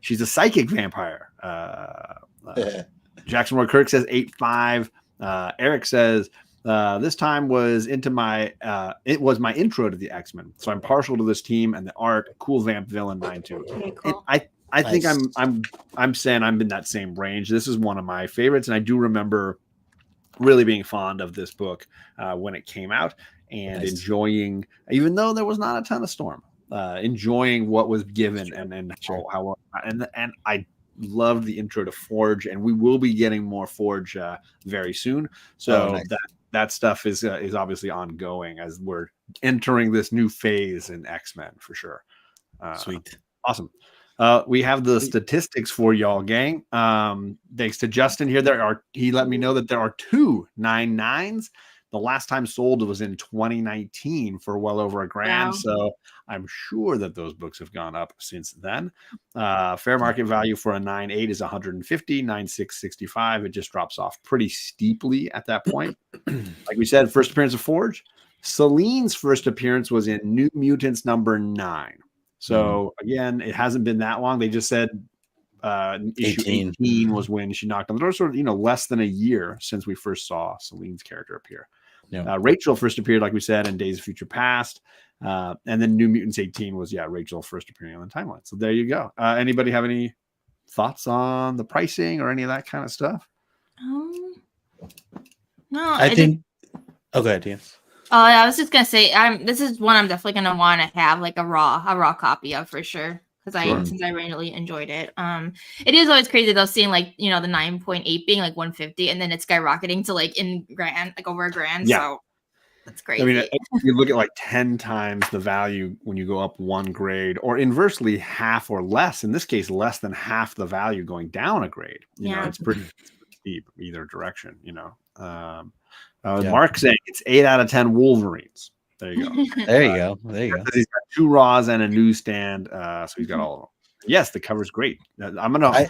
She's a psychic vampire. Jackson Roy Kirk says 8.5. Eric says this time was into my it was my intro to the X-Men, so I'm partial to this team and the art. Cool vamp villain 9.2. Cool. I think I'm saying I'm in that same range. This is one of my favorites, and I do remember really being fond of this book when it came out and enjoying, even though there was not a ton of storm, enjoying what was given and how I loved the intro to Forge, and we will be getting more Forge very soon. So that stuff is obviously ongoing as we're entering this new phase in X-Men for sure. Sweet. Awesome. We have the statistics for y'all, gang. Thanks to Justin here. He let me know that there are 2 9.9s. The last time sold was in 2019 for well over $1,000. Wow. So I'm sure that those books have gone up since then. Fair market value for a 9.8 is 150, 9.6, 65. It just drops off pretty steeply at that point. Like we said, first appearance of Forge. Celine's first appearance was in New Mutants number 9. So again, it hasn't been that long. They just said issue 18 was when she knocked on the door. Sort of, less than a year since we first saw Celine's character appear. Yeah. Rachel first appeared, like we said, in Days of Future Past. And then New Mutants 18 was, Rachel first appearing on the timeline. So there you go. Anybody have any thoughts on the pricing or any of that kind of stuff? No, I think. Oh, go ahead, yes. I was just gonna say, this is one I'm definitely gonna want to have like a raw copy of for sure, because since I really enjoyed it. It is always crazy though, seeing like the 9.8 being like 150, and then it's skyrocketing to like over $1,000. Yeah. So that's crazy. I mean, you look at like 10 times the value when you go up one grade, or inversely half or less. In this case, less than half the value going down a grade. You know, it's pretty steep either direction. Mark saying it's 8 out of 10 Wolverines. There you go. There you go. He's got 2 Raws and a newsstand, so he's got all of them. Yes, the cover's great. I'm gonna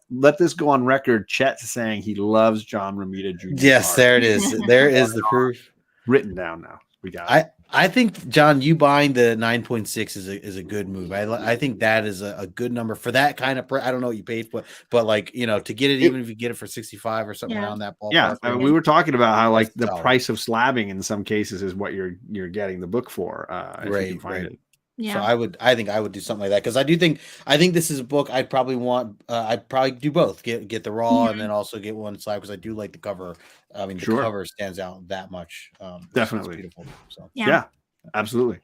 let this go on record. Chet's saying he loves John Romita Jr. Yes, art. There it is. There is the proof written down. Now we got it. I think, John, you buying the 9.6 is a good move. I think that is a good number for that kind of. I don't know what you paid for, but like to get it, even if you get it for 65 or something around that ballpark. Yeah, I mean, we were talking about how like the price of slabbing in some cases is what you're getting the book for. If you can find it. Yeah. So I think I would do something like that, because I think this is a book I'd probably want. I'd probably do both. Get the raw and then also get one slab, because I do like the cover. I mean, the cover stands out that much. Definitely. Beautiful. So yeah, absolutely.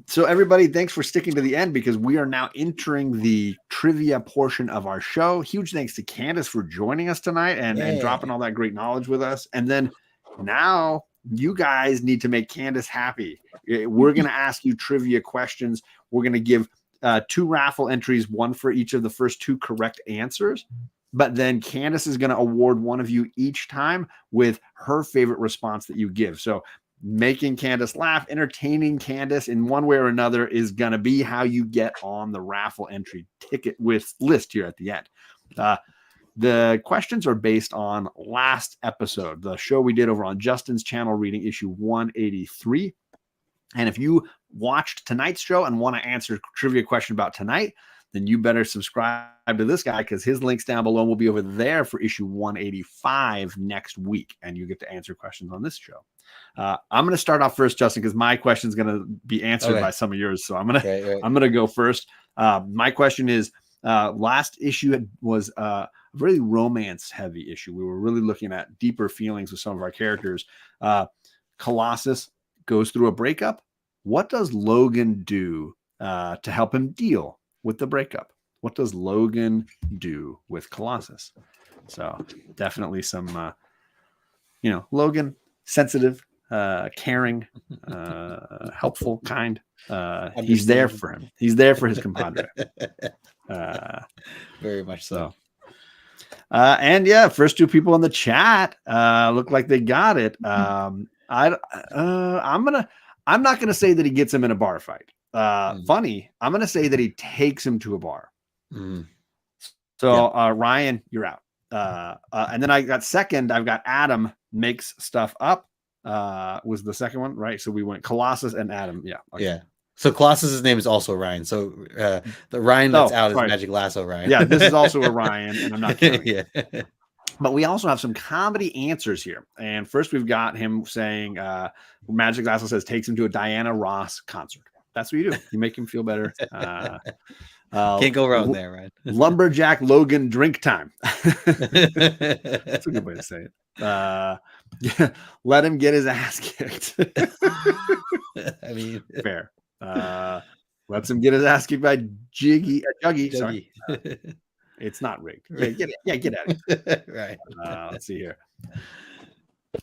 So everybody, thanks for sticking to the end, because we are now entering the trivia portion of our show. Huge thanks to Candis for joining us tonight and dropping all that great knowledge with us. And then now you guys need to make Candis happy. We're going to ask you trivia questions. We're going to give 2 raffle entries, one for each of the first 2 correct answers. But then Candis is going to award one of you each time with her favorite response that you give. So making Candis laugh, entertaining Candis in one way or another is going to be how you get on the raffle entry ticket with list here at the end. The questions are based on last episode, the show we did over on Justin's channel, reading issue 183. And if you watched tonight's show and want to answer a trivia question about tonight, then you better subscribe to this guy, because his links down below will be over there for issue 185 next week. And you get to answer questions on this show. I'm going to start off first, Justin, because my question is going to be answered by some of yours. So I'm going to go first. My question is, Last issue was a really romance heavy issue. We were really looking at deeper feelings with some of our characters. Colossus goes through a breakup. What does Logan do to help him deal with the breakup? What does Logan do with Colossus? So definitely some, Logan, sensitive, caring, helpful, kind. He's there for him. He's there for his compadre. Very much so. And yeah, first two people in the chat look like they got it. I'm not gonna say that he gets him in a bar fight. Funny, I'm gonna say that he takes him to a bar. So Ryan, you're out. And then I got second. I've got Adam makes stuff up. Was the second one, right? So we went Colossus and Adam. Yeah. Okay. Yeah. So Colossus's name is also Ryan. So the Ryan that's out is Magic Lasso Ryan. Yeah, this is also a Ryan, and I'm not counting. Yeah. But we also have some comedy answers here. And first we've got him saying Magic Lasso says takes him to a Diana Ross concert. That's what you do. You make him feel better. Can't go wrong there, right? Lumberjack Logan drink time. That's a good way to say it. Let him get his ass kicked. I mean, fair. Lets him get his ass kicked by Juggy. Sorry. It's not rigged. Get at it. Right. Let's see here.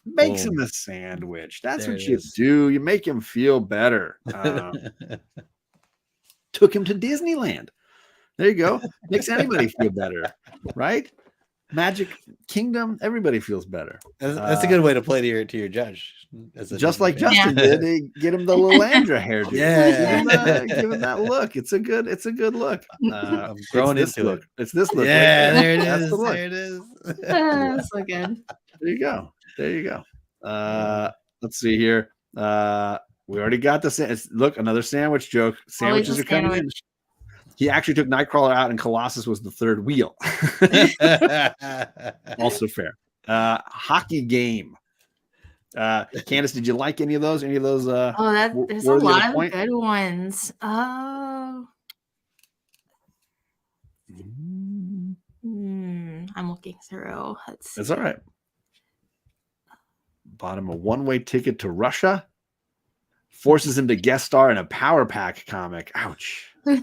Makes him a sandwich. That's There what it you is. do. You make him feel better. Took him to Disneyland. There you go. Makes anybody feel better, right? Magic Kingdom, everybody feels better. That's a good way to play to your judge. Just like Justin did, they get him the Lilandra hairdo. Yeah. give him that look. It's a good look. I'm growing into look. It's this look. Yeah, right there it That's is. the look. There it is. That's so good. There you go. Let's see here. We already got the look, another sandwich joke. Sandwiches are coming in. He actually took Nightcrawler out, and Colossus was the third wheel. Also fair. Hockey game. Candis, did you like any of those? Any of those? There's a lot of good ones. I'm looking through. That's all right. Bought him a one-way ticket to Russia. Forces him to guest star in a Power Pack comic. Ouch. Buys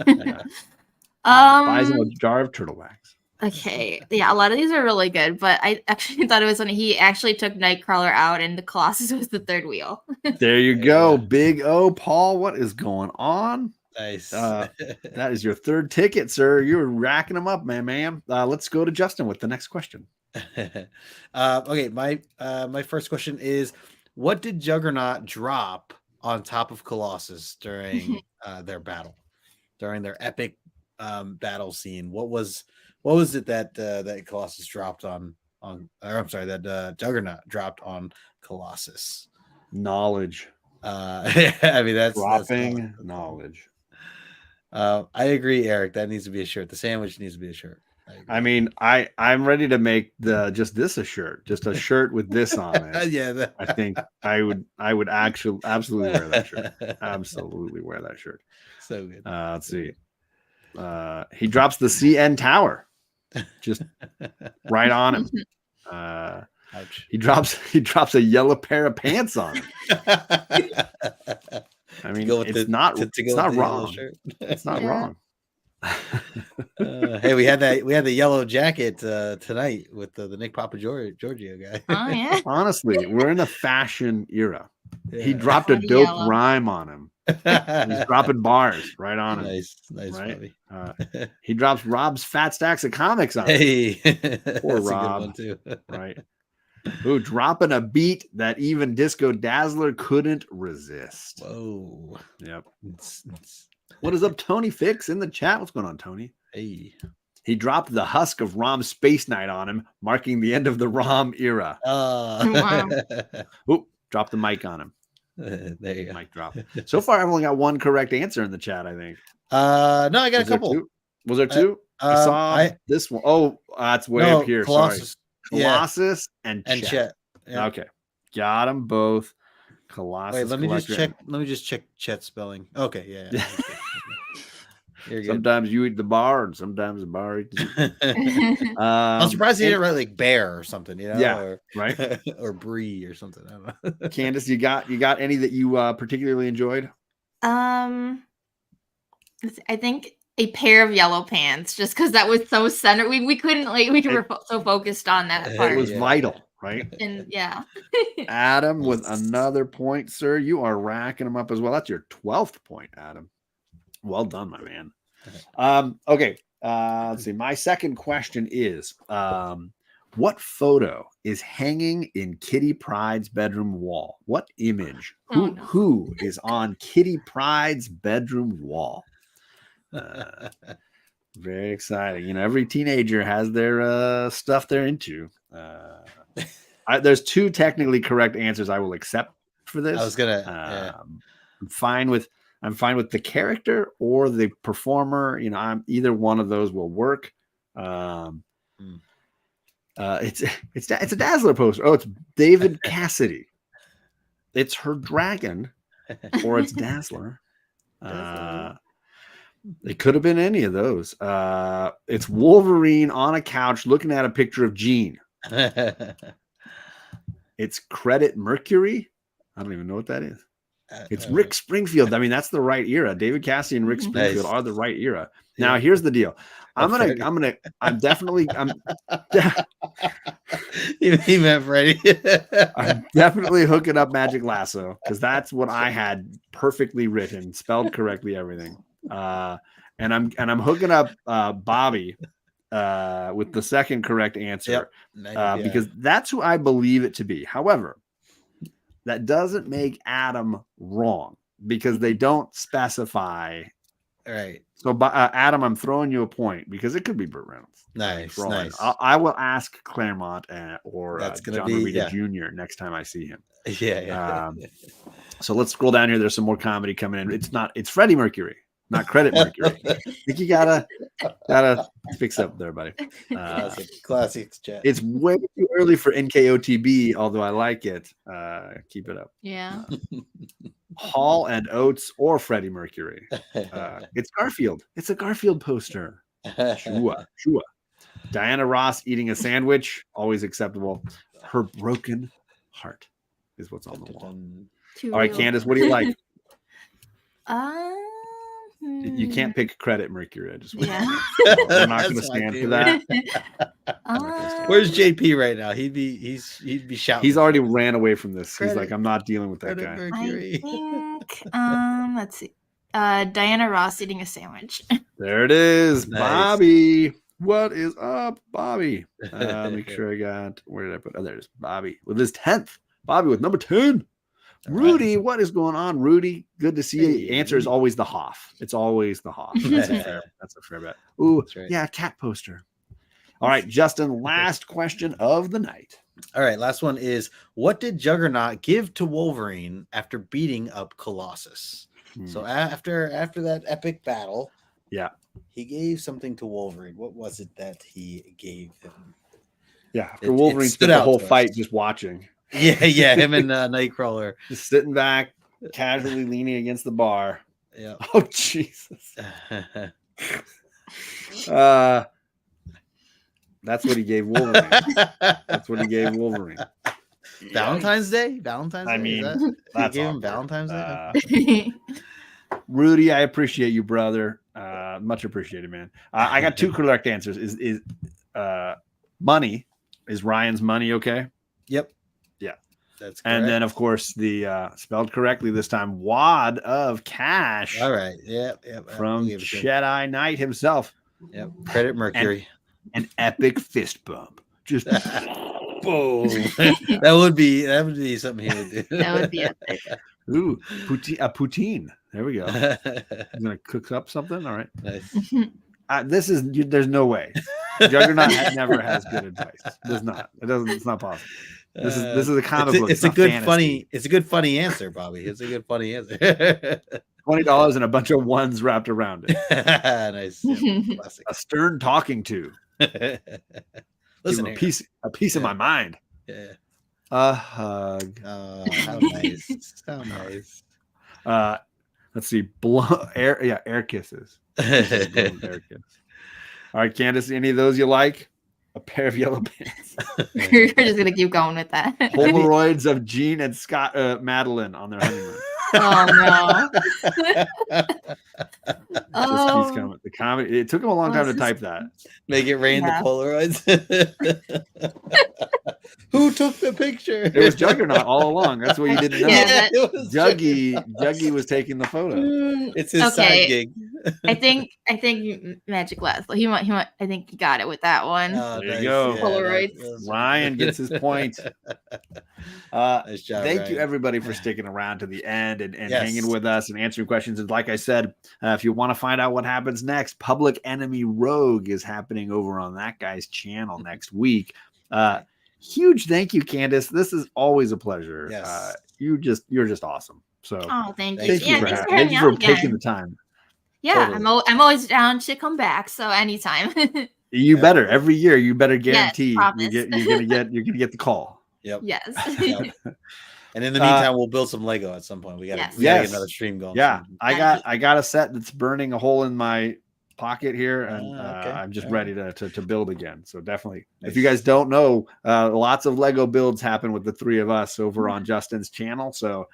him a jar of turtle wax. Okay, yeah, a lot of these are really good, but I actually thought it was funny. He actually took Nightcrawler out, and the Colossus was the third wheel. There you go, Big O. Paul, what is going on? Nice. That is your third ticket, sir. You're racking them up, man. Let's go to Justin with the next question. Okay, my first question is, what did Juggernaut drop on top of Colossus during their battle, during their epic battle scene? What was it that Colossus dropped that Juggernaut dropped on Colossus? Knowledge. I mean, that's dropping knowledge. I agree, Eric. That needs to be a shirt. The sandwich needs to be a shirt. I mean, I'm ready to make just a shirt with this on it. Yeah, I think I would actually absolutely wear that shirt. Absolutely wear that shirt. So good. Let's see. He drops the CN Tower, just right on him. Ouch. He drops a yellow pair of pants on him. I mean, it's not wrong. It's not wrong. Hey, we had the yellow jacket tonight with the Nick Papa Giorgio guy. Oh yeah. Honestly, we're in a fashion era. Yeah. He dropped a dope rhyme on him. He's dropping bars right on him. Nice, right? He drops Rob's fat stacks of comics on him. Hey, poor that's Rob. a good one too. Right. Ooh, dropping a beat that even Disco Dazzler couldn't resist. Whoa. Yep. What is up, Tony Fix in the chat? What's going on, Tony? Hey. He dropped the husk of Rom's Space Knight on him, marking the end of the Rom era. Wow. Oop, dropped the mic on him. There you go. Mic drop. So far, I've only got one correct answer in the chat, I think. No, I got a couple. Was there two? I saw this one. Oh, that's way up here. Colossus. Sorry. Colossus and Chet. Yeah. Okay. Got them both. Colossus. Wait, let me just check Chet's spelling. Okay, yeah. Sometimes you eat the bar, and sometimes the bar eats you. I'm surprised he didn't write like bear or something, Yeah, or, right. or brie or something. I don't know. Candis, you got any that you particularly enjoyed? I think a pair of yellow pants, just because that was so centered. We couldn't we were so focused on that part. It was vital, right? And yeah. Adam with another point, sir. You are racking them up as well. That's your 12th point, Adam. Well done, my man. Okay. Let's see. My second question is, what photo is hanging in Kitty Pryde's bedroom wall? What image? Who is on Kitty Pryde's bedroom wall? Very exciting. You know, every teenager has their stuff they're into. There's two technically correct answers I will accept for this. I was gonna. I'm fine with the character or the performer. You know, either one of those will work. It's a Dazzler poster. Oh, it's David Cassidy. It's her dragon, or it's Dazzler. It could have been any of those. It's Wolverine on a couch looking at a picture of Jean. It's Credit Mercury. I don't even know what that is. It's Rick Springfield. I mean, that's the right era. David Cassidy and Rick Springfield are the right era. Now, here's the deal. I'm definitely He meant Freddie. I'm definitely hooking up Magic Lasso because that's what I had perfectly written, spelled correctly, everything. And I'm hooking up Bobby with the second correct answer because that's who I believe it to be. However, that doesn't make Adam wrong because they don't specify. Right. So, Adam, I'm throwing you a point because it could be Burt Reynolds. Nice. I will ask Claremont or that's John Romita Jr. next time I see him. Yeah. So let's scroll down here. There's some more comedy coming in. It's Freddie Mercury, not Credit Mercury. I think you gotta fix up there, buddy. Classics chat. It's way too early for NKOTB, although I like it. Keep it up. Yeah. Hall and Oates or Freddie Mercury. It's Garfield. It's a Garfield poster. Sure. Diana Ross eating a sandwich, always acceptable. Her broken heart is what's on the wall. All right, Candis, what do you like? You can't pick Credit Mercury. I'm not going to stand for that. Where's JP right now? He'd be shouting. He's already ran away from this. He's like, I'm not dealing with that guy. Mercury. I think, let's see. Diana Ross eating a sandwich. There it is. Nice. Bobby. What is up, Bobby? Make sure I got, where did I put? Oh, there it is. Bobby with his 10th. Bobby with number 10. Rudy, what is going on, Rudy? Good to see you. Answer is always the Hoff. It's always the Hoff. That's a fair bet. Ooh, yeah, cat poster. All right, Justin, last question of the night. All right, last one is, what did Juggernaut give to Wolverine after beating up Colossus? So after that epic battle, he gave something to Wolverine. What was it that he gave him? Yeah, after Wolverine spent the whole fight just watching. Yeah, him and Nightcrawler just sitting back, casually leaning against the bar. Yeah. Oh Jesus. That's what he gave Wolverine. That's what he gave Wolverine. Valentine's Day. I mean, that's gave him Valentine's Day. Rudy, I appreciate you, brother. Much appreciated, man. I got two correct answers. Is money? Is Ryan's money okay? Yep. Yeah. That's correct. And then, of course, the spelled correctly this time, wad of cash. All right. Yep. From Jedi Knight himself. Yep. Credit Mercury. An epic fist bump. Just boom. That would be something he would do. That would be epic. Ooh, poutine. There we go. He's gonna cook up something. All right. Nice. There's no way. Juggernaut never has good advice. There's not. It's not possible. This is a comic book. It's a good funny answer, Bobby. It's a good funny answer. $20 and a bunch of ones wrapped around it. Nice. Yeah, classic. A stern talking to. Listen, a piece of my mind. Yeah. A hug. Oh, how nice. How nice. Let's see. Air kisses. All right, Candis, any of those you like? A pair of yellow pants. You're just gonna keep going with that. Polaroids of Jean and Scott Madeline on their honeymoon. Oh no. He's coming. The comic. It took him a long time to type that. Make it rain the Polaroids. Who took the picture? It was Juggernaut all along. That's what you didn't know. Yeah, Juggy was taking the photo. It's his side gig. I think Magic Leslie. He might. I think he got it with that one. There you go. Polaroids. Ryan gets his point. Nice job, thank Ryan. you everybody for sticking around to the end and hanging with us and answering questions. And like I said, if you want to find out what happens next, Public Enemy Rogue is happening over on that guy's channel next week. Huge thank you, Candis. This is always a pleasure. Yes. You're just awesome. So thank you. Thank you for taking the time. Yeah, totally. I'm always down to come back. So anytime. You better every year. You better guarantee you're gonna get the call. Yep. Yes. Yep. And in the meantime, we'll build some Lego at some point. We got to get another stream going. Yeah, I got a set that's burning a hole in my pocket here, and I'm just ready to build again. So definitely, if you guys don't know, lots of Lego builds happen with the three of us over on Justin's channel. So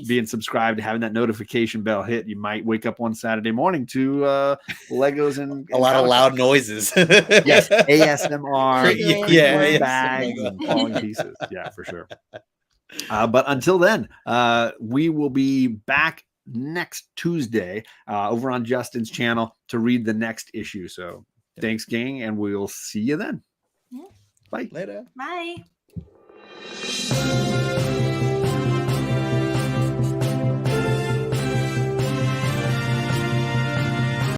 being subscribed, having that notification bell hit, you might wake up one Saturday morning to Legos and a lot of loud noises. Yes, ASMR, bags Lego. and falling pieces. Yeah, for sure. But until then, we will be back next Tuesday over on Justin's channel to read the next issue. So thanks, gang, and we'll see you then. Bye. Later. Bye.